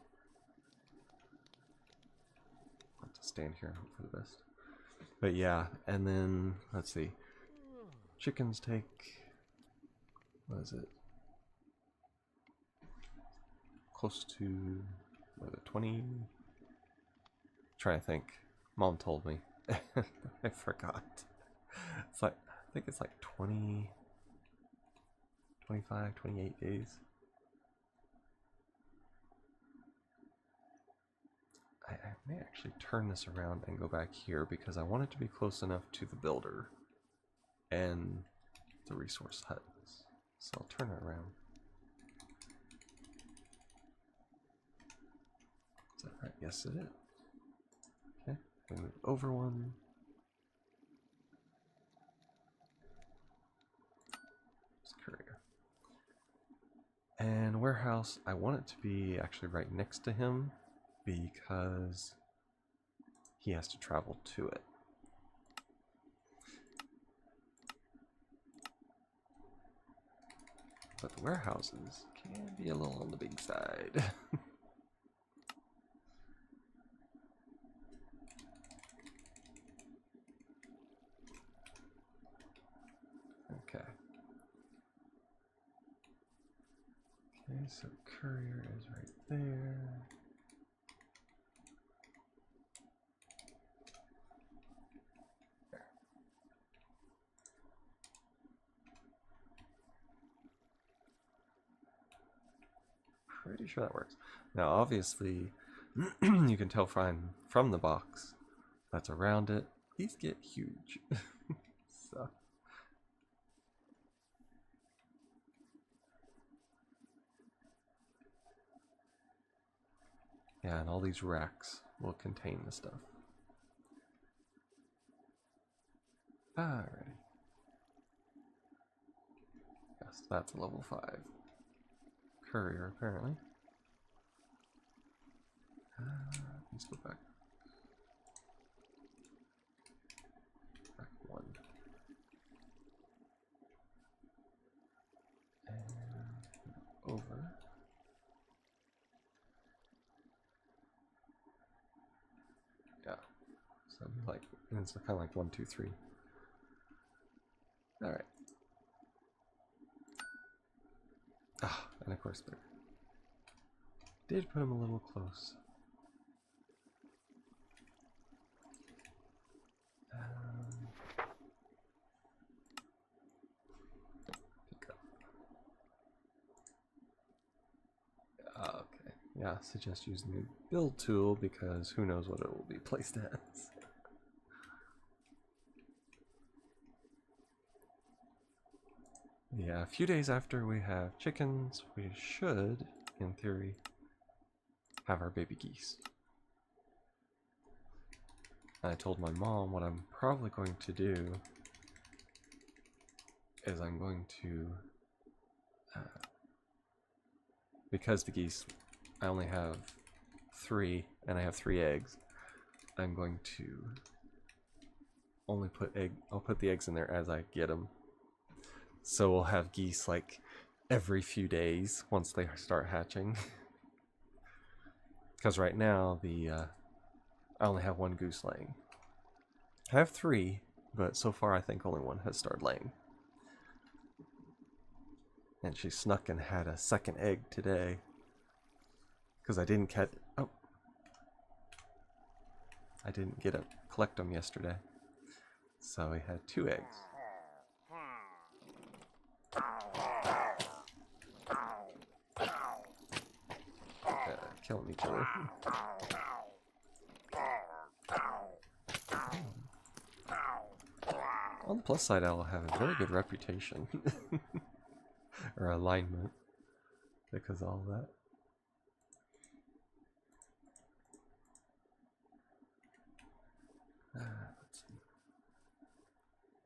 have to stand here and hope for the best. But yeah, and then let's see. Chickens take, what is it? Close to, what is it, 20? Trying to think. Mom told me. I forgot. It's like, I think it's like 20, 25, 28 days. I may actually turn this around and go back here because I want it to be close enough to the builder and the resource huts. So I'll turn it around. Is that right? Yes, it is. Okay, we move over one. It's courier. And warehouse, I want it to be actually right next to him, because he has to travel to it. But the warehouses can be a little on the big side. Okay. Okay, so courier is right there. Pretty sure that works. Now, obviously, you can tell from the box that's around it, these get huge. So. Yeah, and all these racks will contain the stuff. Alrighty. Yes, that's a level 5. Courier, apparently. Let's go back. Back 1. And over. Yeah. So like, and it's kind of like 1, 2, 3. All right. Ah, and of course there. Did put him a little close. Pick up. Okay. Yeah, suggest using the build tool because who knows what it will be placed as. Yeah, a few days after we have chickens, we should, in theory, have our baby geese. I told my mom what I'm probably going to do is I'm going to, because the geese, I only have 3, and I have 3 eggs, I'm going to only I'll put the eggs in there as I get them. So we'll have geese like every few days once they start hatching. Because right now, I only have 1 goose laying. I have 3, but so far I think only 1 has started laying. And she snuck and had a 2nd egg today. Because I didn't I didn't collect them yesterday. So we had 2 eggs. Killing each other. On the plus side, I'll have a very good reputation. Or alignment. Because of all that. Let's see.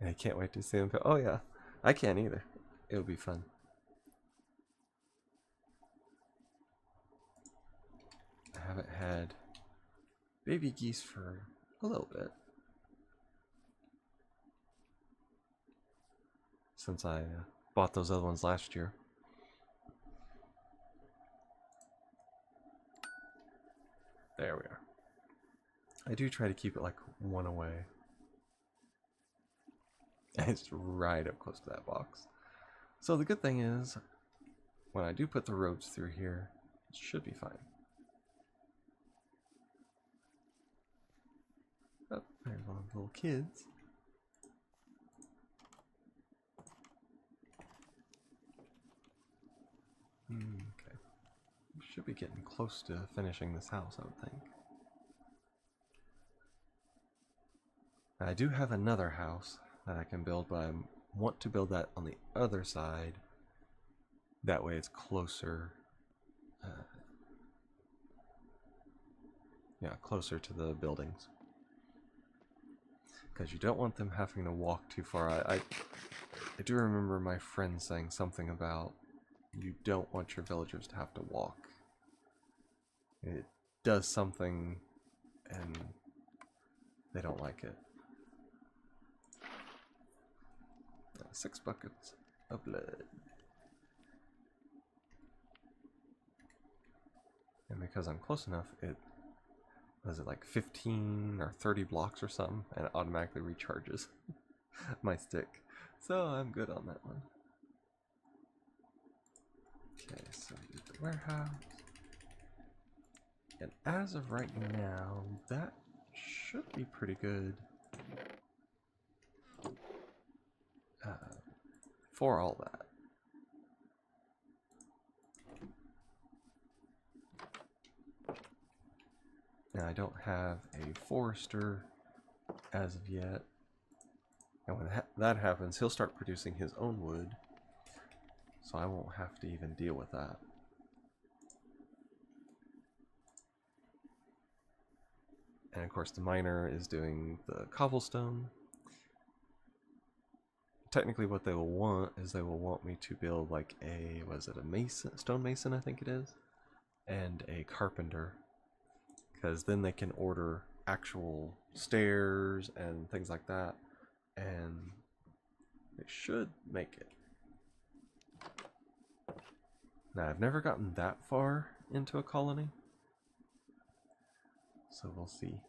I can't wait to see them. Oh yeah, I can't either. It'll be fun. I haven't had baby geese for a little bit. Since I bought those other ones last year. There we are. I do try to keep it like 1 away. And it's right up close to that box. So the good thing is, when I do put the roads through here, it should be fine. Oh, there's one of the little kids. Okay. We should be getting close to finishing this house, I would think. I do have another house that I can build, but I want to build that on the other side. That way it's closer. Yeah, closer to the buildings. Because you don't want them having to walk too far. I do remember my friend saying something about you don't want your villagers to have to walk. It does something and they don't like it. 6 buckets of blood. And because I'm close enough, was it like 15 or 30 blocks or something, and it automatically recharges my stick. So I'm good on that one. Okay, so we do the warehouse. And as of right now, that should be pretty good. For all that. Now I don't have a forester as of yet. And when that happens, he'll start producing his own wood. So I won't have to even deal with that. And of course the miner is doing the cobblestone. Technically what they will want is they will want me to build like a, was it a mason, stone mason I think it is, and a carpenter. Because then they can order actual stairs and things like that, and they should make it. Now I've never gotten that far into a colony, so we'll see.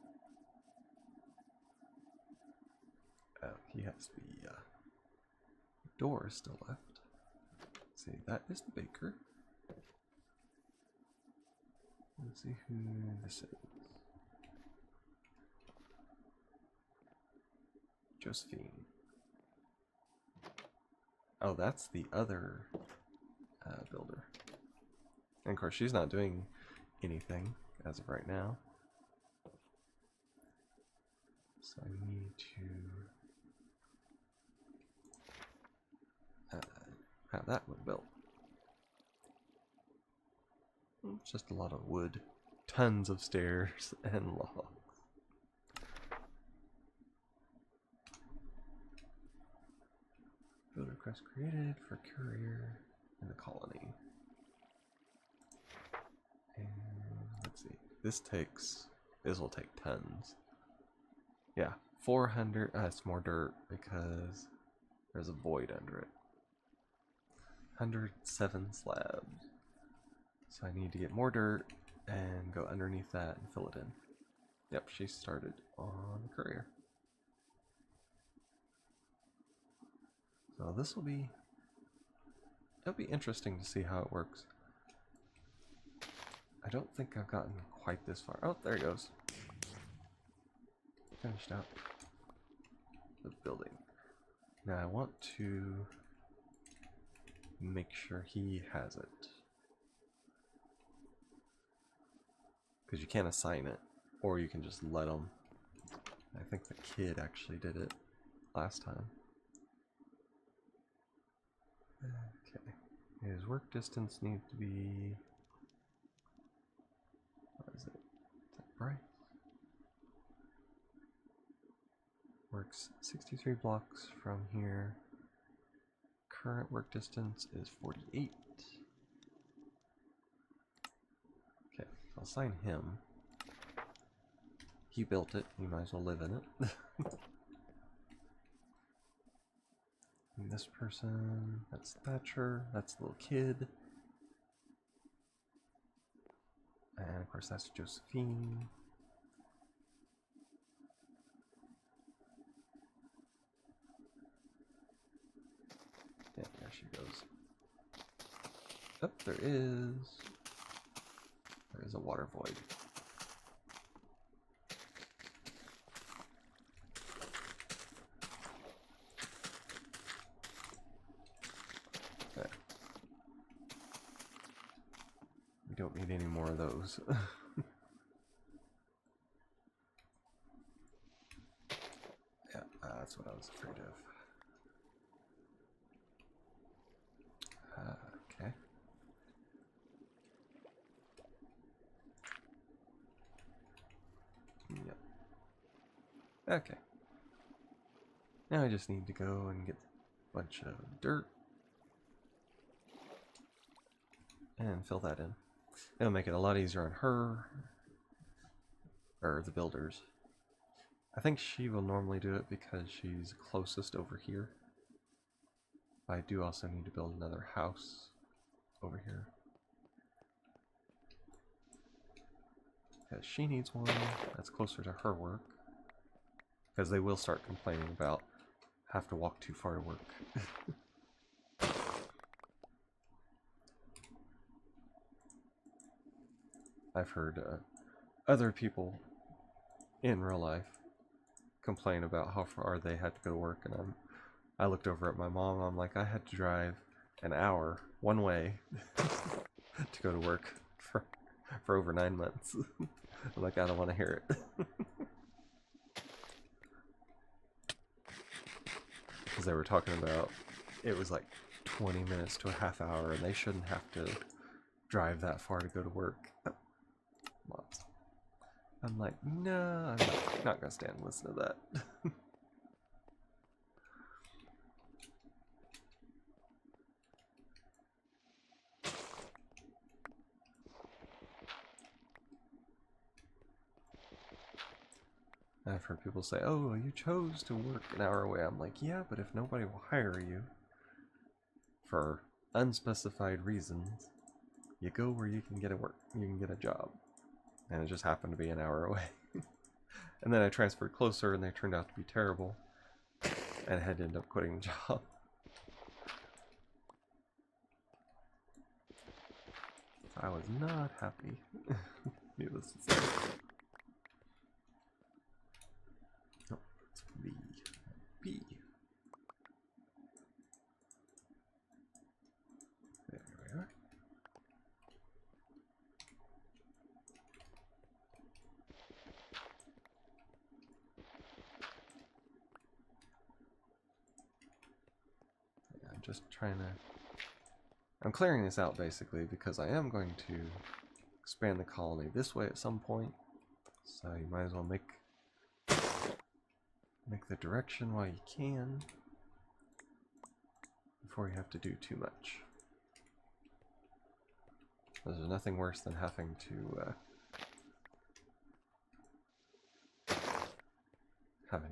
Oh, he has the door still left. Let's see, that is the baker. Let's see who this is. Josephine. Oh, that's the other builder. And of course, she's not doing anything as of right now. So I need to have that one built. It's just a lot of wood. Tons of stairs and logs. Build request created for courier in the colony. And let's see. This will take tons. Yeah, 400. It's more dirt because there's a void under it. 107 slabs. So I need to get more dirt and go underneath that and fill it in. Yep, she started on the courier. So this will be, it'll be interesting to see how it works. I don't think I've gotten quite this far. Oh, there he goes. Finished out the building. Now I want to make sure he has it. Because you can't assign it, or you can just let him. I think the kid actually did it last time. Okay. His work distance needs to be... What is it? Is that Bryce? Works 63 blocks from here. Current work distance is 48. Okay, I'll assign him. He built it, he might as well live in it. And this person, that's Thatcher, that's the little kid. And of course that's Josephine. Yeah, there she goes. Oh, there is a water void. Okay. We don't need any more of those. Yeah, that's what I was afraid of. Okay. Yep. Okay. Now I just need to go and get a bunch of dirt and fill that in. It'll make it a lot easier on her, or the builders. I think she will normally do it because she's closest over here. I do also need to build another house over here. Because she needs one that's closer to her work. Because they will start complaining about have to walk too far to work. I've heard other people in real life complain about how far they had to go to work, and I looked over at my mom. I'm like, I had to drive an hour one way to go to work for over 9 months. I'm like, I don't want to hear it. Because they were talking about it was like 20 minutes to a half hour, and they shouldn't have to drive that far to go to work. Mods. I'm like, no, I'm not gonna stand and listen to that. I've heard people say, oh, you chose to work an hour away. I'm like, yeah, but if nobody will hire you for unspecified reasons, you go where you can get a job. And it just happened to be an hour away. And then I transferred closer, and they turned out to be terrible, and I had to end up quitting the job. I was not happy, needless to say. Oh, it's B. B. There we are. I'm just trying to I'm clearing this out basically because I am going to expand the colony this way at some point. So you might as well make the direction while you can before you have to do too much. There's nothing worse than having to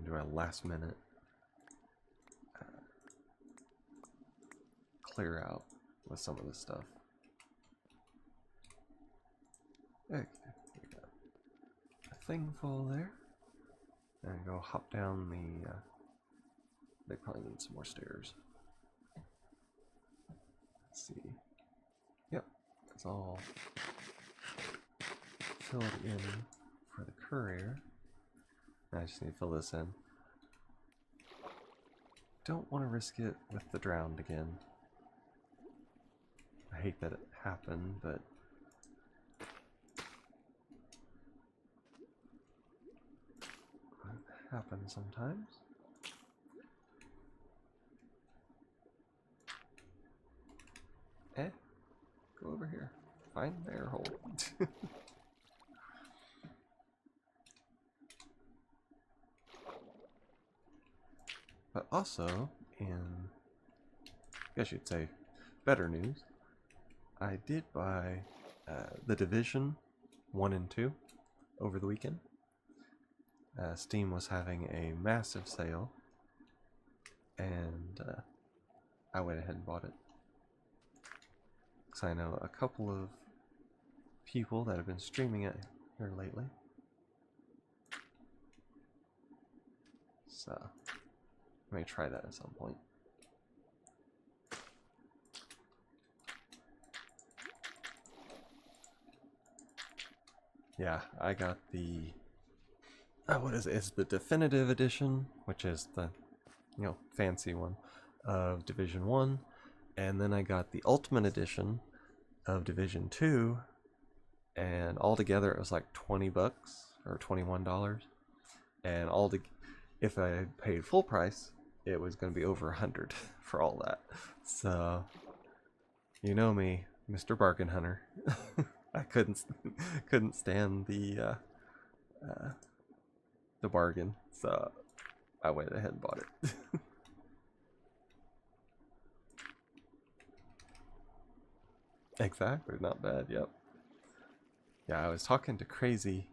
do a last minute clear out with some of this stuff. Okay, we got a thing full there. And go hop down the, they probably need some more stairs. Let's see. Yep, it's all filled in for the courier. I just need to fill this in. Don't want to risk it with the drowned again. I hate that it happened, but it happens sometimes. Go over here. Find the air hole. But also, in, I guess you'd say, better news, I did buy the Division 1 and 2 over the weekend. Steam was having a massive sale, and I went ahead and bought it. Because I know a couple of people that have been streaming it here lately. So I may try that at some point. Yeah, I got the what is it? It's the definitive edition, which is the fancy one of Division 1, and then I got the ultimate edition of Division 2, and altogether it was like $20 or $21, and if I paid full price, it was going to be over $100 for all that. So, you know me, Mr. Bargain Hunter. I couldn't stand the bargain, so I went ahead and bought it. Exactly, not bad. Yep. Yeah, I was talking to Crazy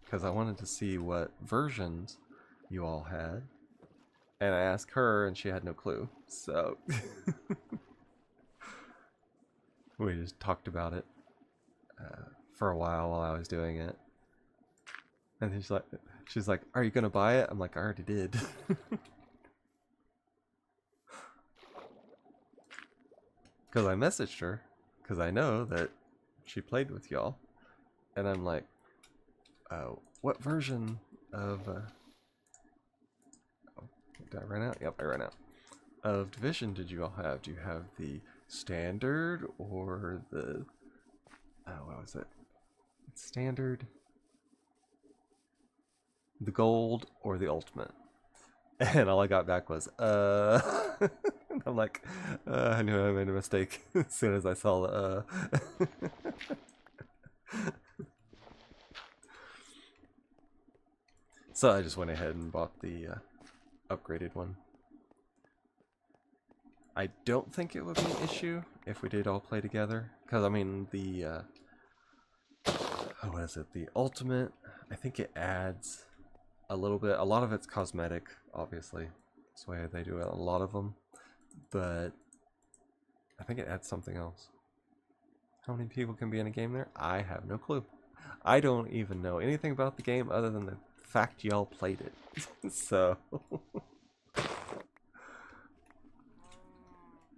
because I wanted to see what versions you all had, and I asked her and she had no clue, so we just talked about it for a while I was doing it, and she's like, are you gonna buy it? I'm like, I already did. Because I messaged her because I know that she played with y'all, and I'm like, what version of did I run out? Yep, I ran out. Of Division did you all have? Do you have the standard or the what was it? Standard, the gold, or the ultimate? And all I got back was I'm like, I knew I made a mistake as soon as I saw the So I just went ahead and bought the upgraded one. I don't think it would be an issue if we did all play together, because I mean the what is it? The ultimate, I think it adds a little bit. A lot of it's cosmetic, obviously. That's the way they do it, a lot of them. But I think it adds something else. How many people can be in a game there? I have no clue. I don't even know anything about the game other than the fact y'all played it. So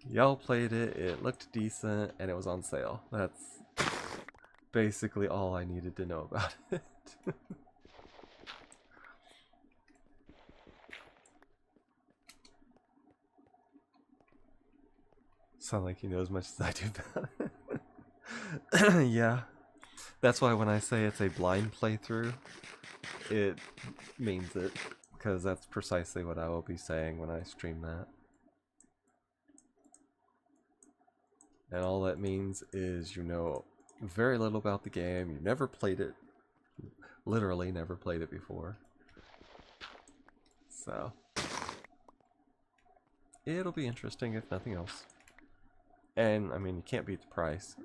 y'all played it, it looked decent, and it was on sale. That's basically all I needed to know about it. Sound like you know as much as I do about it. Yeah. That's why when I say it's a blind playthrough, it means it. Because that's precisely what I will be saying when I stream that. And all that means is you know very little about the game. You never played it. Literally never played it before. So it'll be interesting if nothing else. And I mean, you can't beat the price.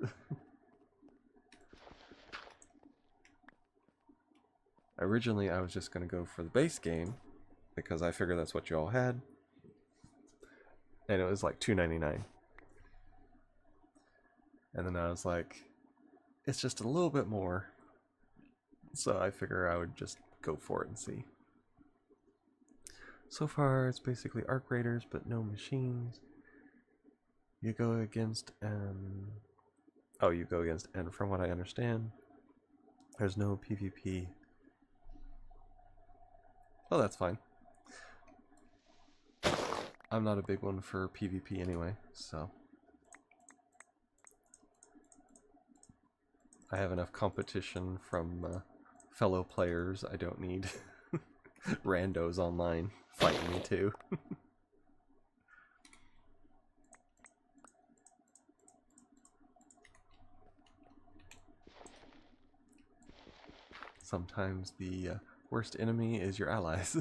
Originally I was just going to go for the base game because I figured that's what you all had. And it was like $2.99. And then I was like, it's just a little bit more. So I figure I would just go for it and see. So far it's basically arc raiders, but no machines. You go against you go against, and from what I understand, there's no PvP. Oh, that's fine. I'm not a big one for PvP anyway, so I have enough competition from fellow players. I don't need randos online fighting me too. Sometimes the worst enemy is your allies.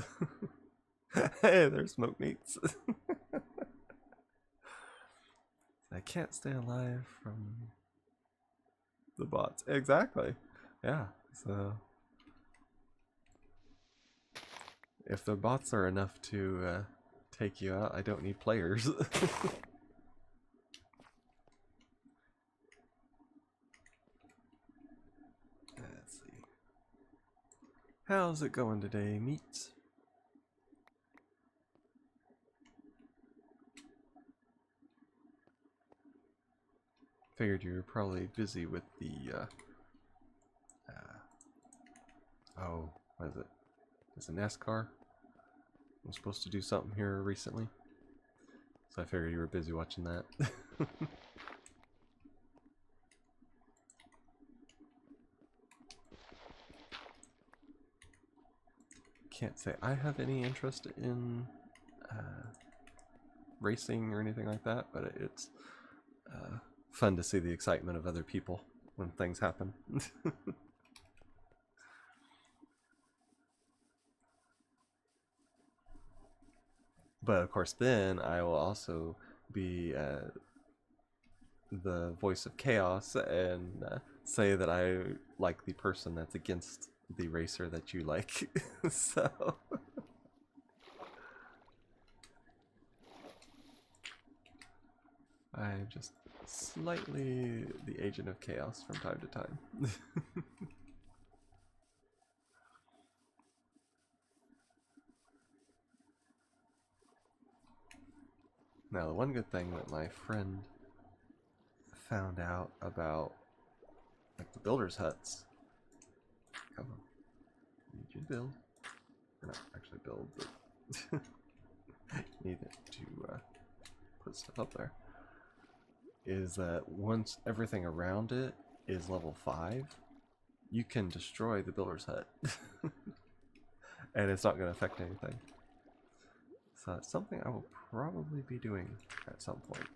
Hey, there's smoke meats. I can't stay alive from the bots. Exactly. Yeah. So if the bots are enough to take you out, I don't need players. Let's see. How's it going today, meat? Figured you were probably busy with the oh, what is it? It's a NASCAR. I'm supposed to do something here recently, so I figured you were busy watching that. Can't say I have any interest in racing or anything like that, but it's fun to see the excitement of other people when things happen. But of course then I will also be the voice of chaos and say that I like the person that's against the racer that you like. So I'm just slightly the agent of chaos from time to time. Now, the one good thing that my friend found out about, like the builders' huts. Come on, need you to build. Or not actually build, but need it to put stuff up there. Is that once everything around it is level 5, you can destroy the builder's hut. And it's not going to affect anything. So it's something I will probably be doing at some point.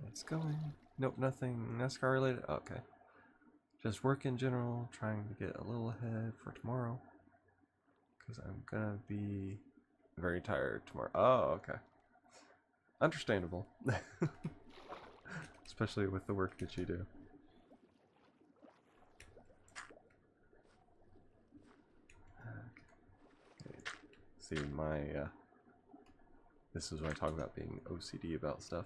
It's going. Nope, nothing NASCAR related. Okay. Just work in general, trying to get a little ahead for tomorrow. Because I'm gonna be very tired tomorrow. Oh, okay. Understandable. Especially with the work that you do. Okay. See, my this is when I talk about being OCD about stuff.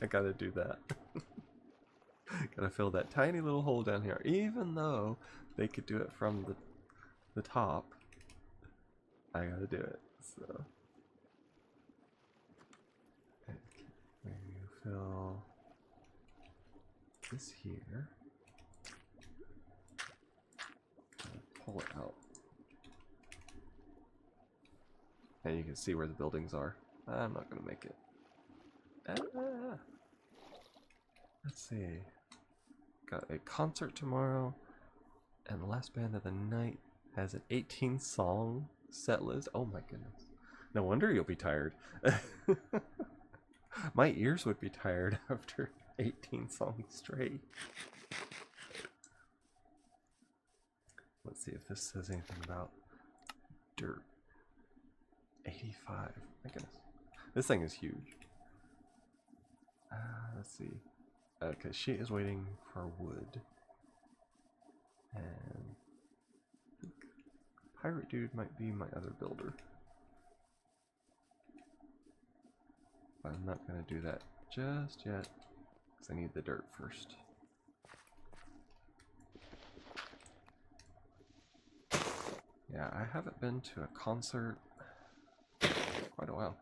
I gotta do that. Gotta fill that tiny little hole down here. Even though they could do it from the top, I gotta do it. So maybe you fill this here. Pull it out. And you can see where the buildings are. I'm not gonna make it. Let's see. Got a concert tomorrow, and the last band of the night has an 18 song set list. Oh my goodness. No wonder you'll be tired. My ears would be tired after 18 songs straight. Let's see if this says anything about dirt. 85. My goodness. This thing is huge. Let's see. Okay, she is waiting for wood. And I think Pirate Dude might be my other builder. But I'm not going to do that just yet, because I need the dirt first. Yeah, I haven't been to a concert quite a while.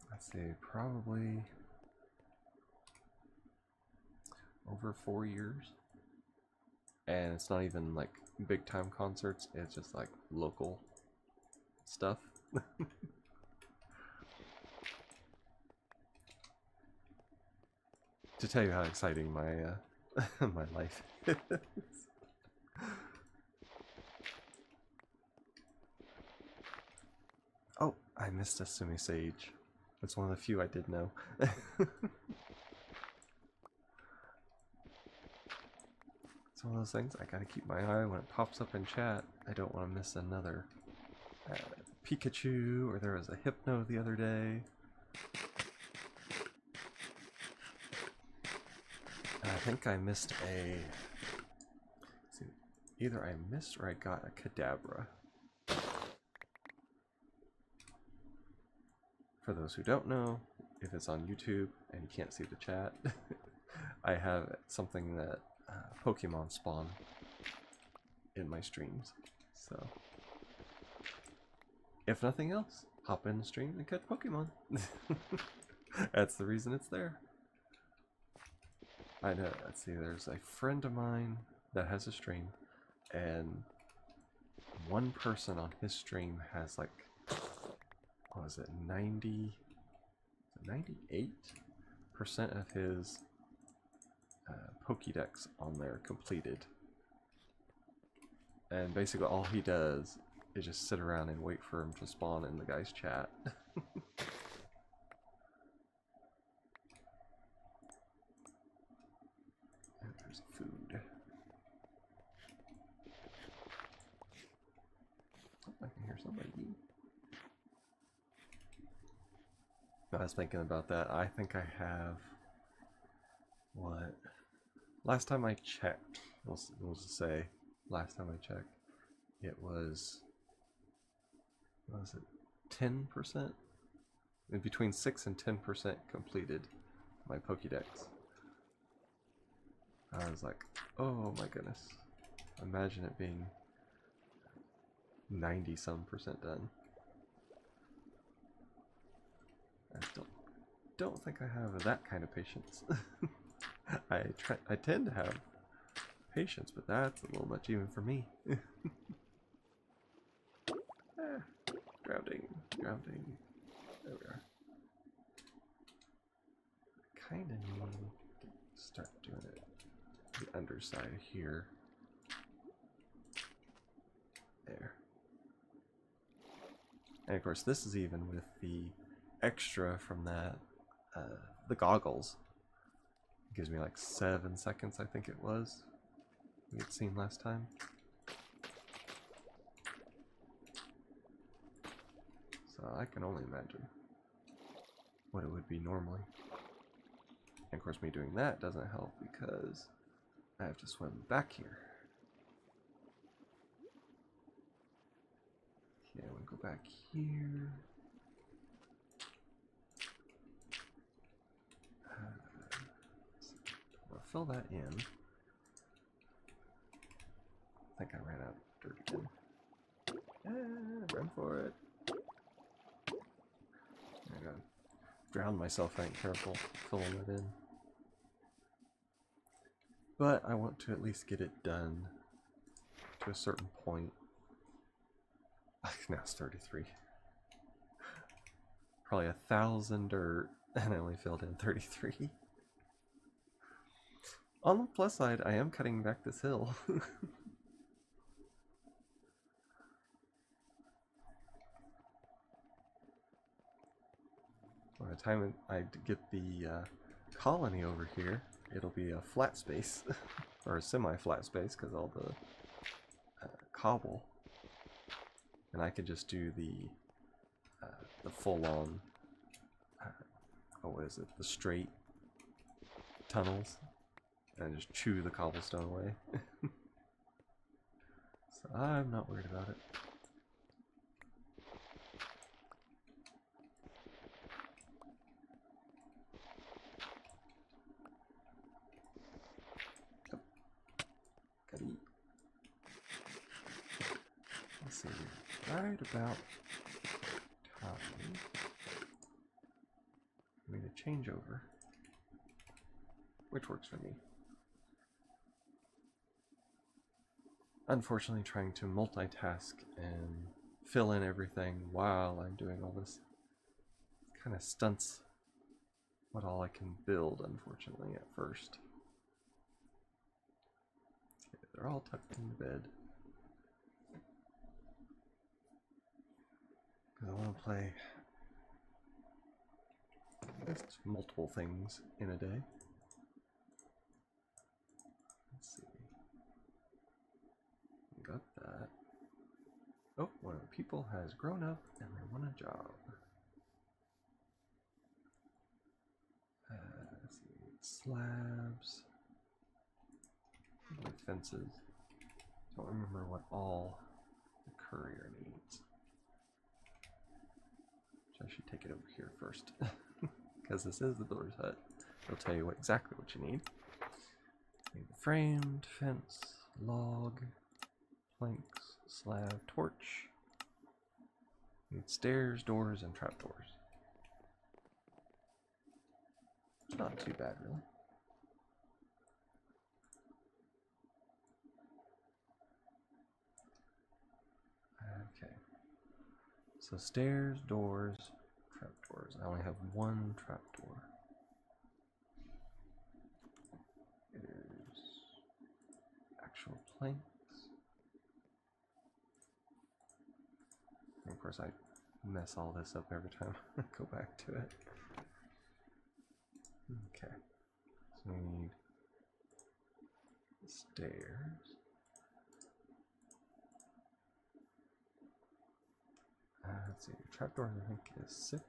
Let's see, probably over 4 years. And it's not even like big time concerts, it's just like local stuff. To tell you how exciting my my life is. Oh, I missed a semi-sage. That's one of the few I did know. It's one of those things, I gotta keep my eye when it pops up in chat. I don't want to miss another Pikachu, or there was a Hypno the other day. I think I missed a... see, either I missed or I got a Kadabra. For those who don't know, if it's on YouTube and you can't see the chat, I have something that Pokemon spawn in my streams. So, if nothing else, hop in the stream and catch Pokemon. That's the reason it's there. I know, let's see, there's a friend of mine that has a stream, and one person on his stream has like, what was it, 98% of his Pokédex on there completed. And basically all he does is just sit around and wait for him to spawn in the guy's chat. And there's food. Oh, I can hear somebody eat. I was thinking about that. I think I have, what? Last time I checked, we'll just say, last time I checked, it was, what was it, 10%? In between 6 and 10% completed my Pokédex. I was like, oh my goodness. Imagine it being 90-some% done. I don't think I have that kind of patience. I tend to have patience, but that's a little much even for me. Drowning. There we are. Kinda need to start doing it the underside here. There. And of course this is even with the extra from that, the goggles. It gives me like 7 seconds, I think it was, we had seen last time. So I can only imagine what it would be normally. And of course me doing that doesn't help because I have to swim back here. Okay, we'll go back here. Fill that in. I think I ran out of dirt again. Run for it. I gotta drown myself if I ain't careful filling it in. But I want to at least get it done to a certain point. Now it's 33. Probably 1,000 dirt, and I only filled in 33. On the plus side, I am cutting back this hill. By the time I get the colony over here, it'll be a flat space, or a semi-flat space, because all the cobble, and I could just do the full-on, oh, what is it? The straight tunnels, and just chew the cobblestone away. So I'm not worried about it. Let's see, right about time for me to change over, which works for me. Unfortunately, trying to multitask and fill in everything while I'm doing all this kind of stunts what all I can build, unfortunately, at first. Okay, they're all tucked in bed. I want to play just multiple things in a day. Let's see. Got that. Oh, one of the people has grown up and they want a job. Let's see. Slabs. Fences. Don't remember what all the courier needs. I should take it over here first, because this is the builder's hut. It'll tell you exactly what you need. You need a framed fence, log, planks, slab, torch. You need stairs, doors, and trapdoors. It's not too bad, really. Okay. So stairs, doors, trapdoors. I only have one trapdoor. There's actual planks. And of course I mess all this up every time I go back to it. Okay. So we need stairs. Let's see, trapdoors I think is 6.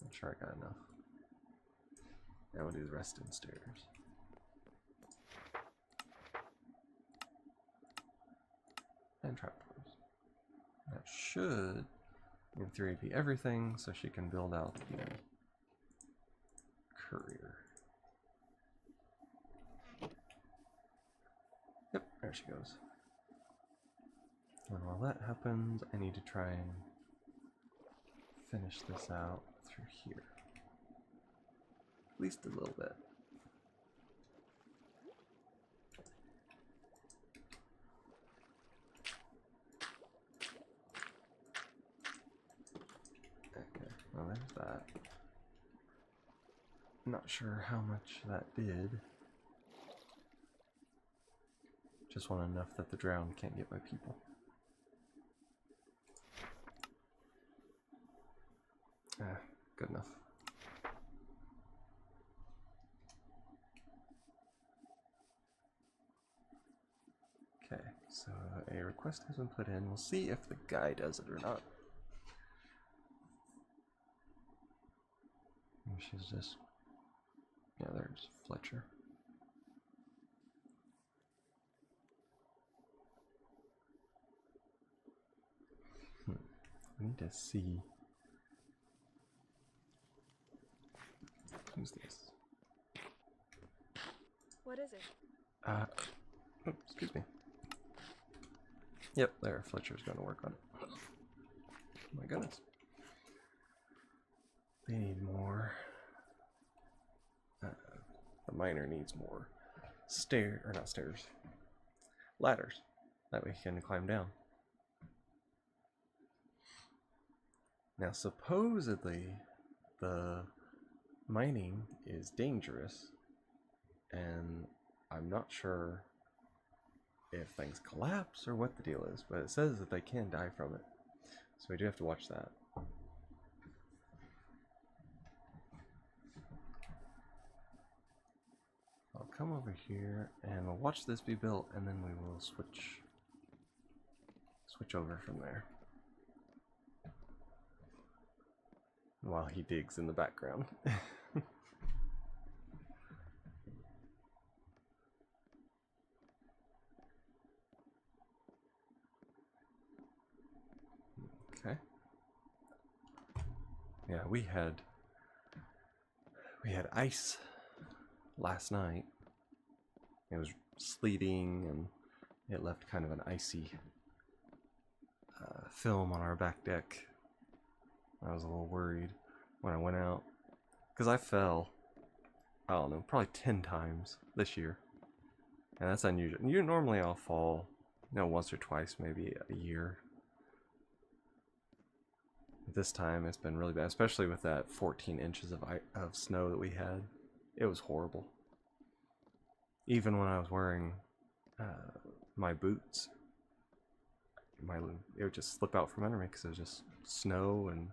Not sure I got enough. Now we'll do the rest in stairs. And trapdoors. That should, in theory, be everything, so she can build out the courier. Yep, there she goes. And while that happens, I need to try and finish this out through here. At least a little bit. Okay, well there's that. Not sure how much that did. Just want enough that the drowned can't get my people. Good enough. Okay, so a request has been put in. We'll see if the guy does it or not. She's just... yeah, there's Fletcher. I need to see... who's this? What is it? Oh, excuse me. Yep, there, Fletcher's gonna work on it. Oh my goodness. They need more. The miner needs more not stairs. Ladders. That way he can climb down. Now supposedly the mining is dangerous, and I'm not sure if things collapse or what the deal is, but it says that they can die from it. So we do have to watch that. I'll come over here and we'll watch this be built, and then we will switch over from there. While he digs in the background. Okay. Yeah, we had ice last night. It was sleeting and it left kind of an icy film on our back deck. I was a little worried when I went out because I fell, I don't know, probably 10 times this year, and that's unusual. Normally I'll fall, once or twice, maybe a year. This time it's been really bad, especially with that 14 inches of snow that we had. It was horrible. Even when I was wearing my boots, it would just slip out from under me because it was just snow, and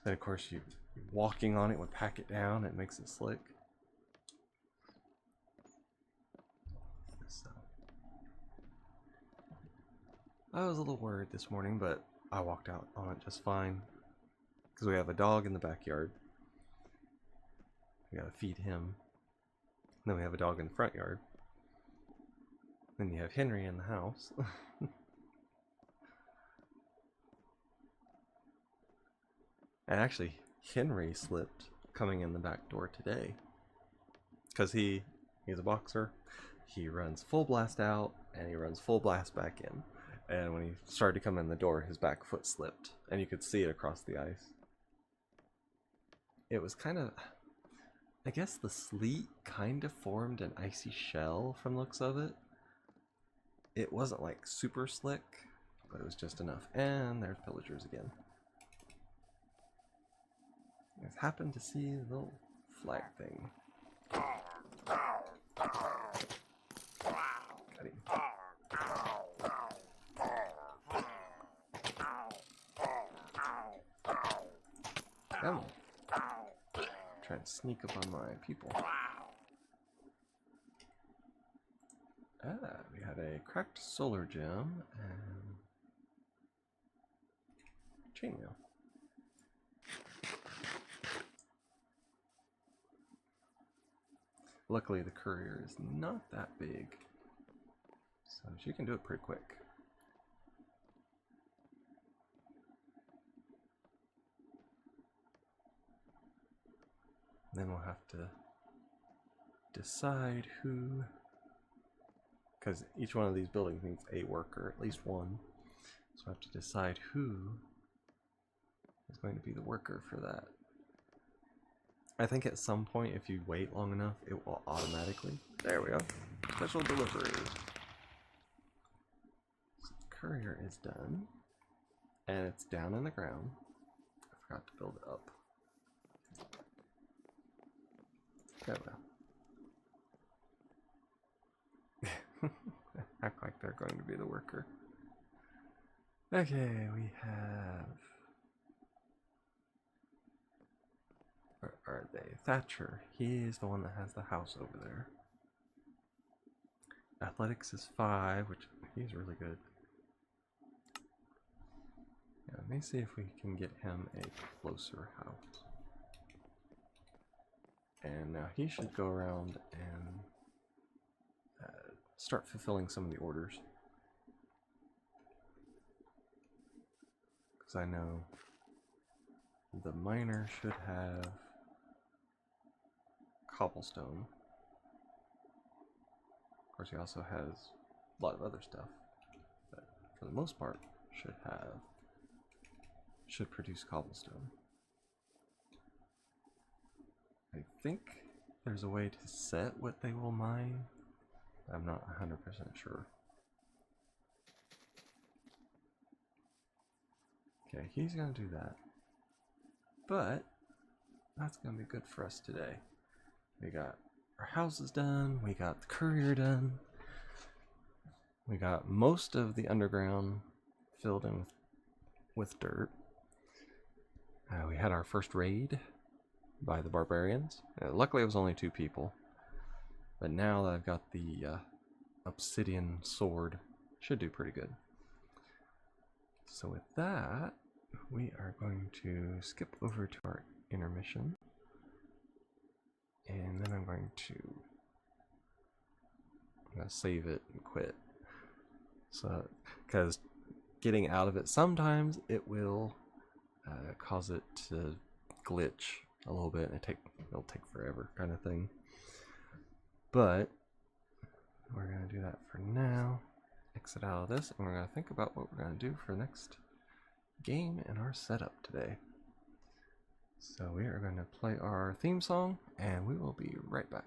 then of course you're walking on it would pack it down. It makes it slick. So I was a little worried this morning, but I walked out on it just fine because we have a dog in the backyard. We gotta feed him. Then we have a dog in the front yard. Then you have Henry in the house. And actually, Henry slipped coming in the back door today. Because he's a boxer. He runs full blast out, and he runs full blast back in. And when he started to come in the door, his back foot slipped. And you could see it across the ice. It was kind of... I guess the sleet kind of formed an icy shell from the looks of it. It wasn't like super slick, but it was just enough. And there's pillagers again. I just happened to see the little flag thing. Got him. Come on. Trying to sneak up on my people. We had a cracked solar gem and chainmail. Luckily the courier is not that big, so she can do it pretty quick. Then we'll have to decide who, because each one of these buildings needs a worker, at least one. So I have to decide who is going to be the worker for that. I think at some point, if you wait long enough, it will automatically. There we go. Special delivery. So the courier is done. And it's down in the ground. I forgot to build it up. There we go. Act like they're going to be the worker. Okay, we have... Where are they? Thatcher. He's the one that has the house over there. Athletics is 5, which he's really good. Yeah, let me see if we can get him a closer house. And now he should go around and start fulfilling some of the orders. Because I know the miner should have cobblestone. Of course, he also has a lot of other stuff, but for the most part, should produce cobblestone. I think there's a way to set what they will mine. I'm not 100% sure. Okay, he's gonna do that. But that's gonna be good for us today. We got our houses done, we got the courier done, we got most of the underground filled in with dirt. We had our first raid by the barbarians. Luckily it was only 2 people, but now that I've got the obsidian sword, should do pretty good. So with that, we are going to skip over to our intermission, and then I'm going to save it and quit. So, because getting out of it, sometimes it will cause it to glitch a little bit, and it'll take forever, kind of thing. But we're gonna do that for now. Exit out of this, and we're gonna think about what we're gonna do for the next game in our setup today. So we are going to play our theme song, and we will be right back.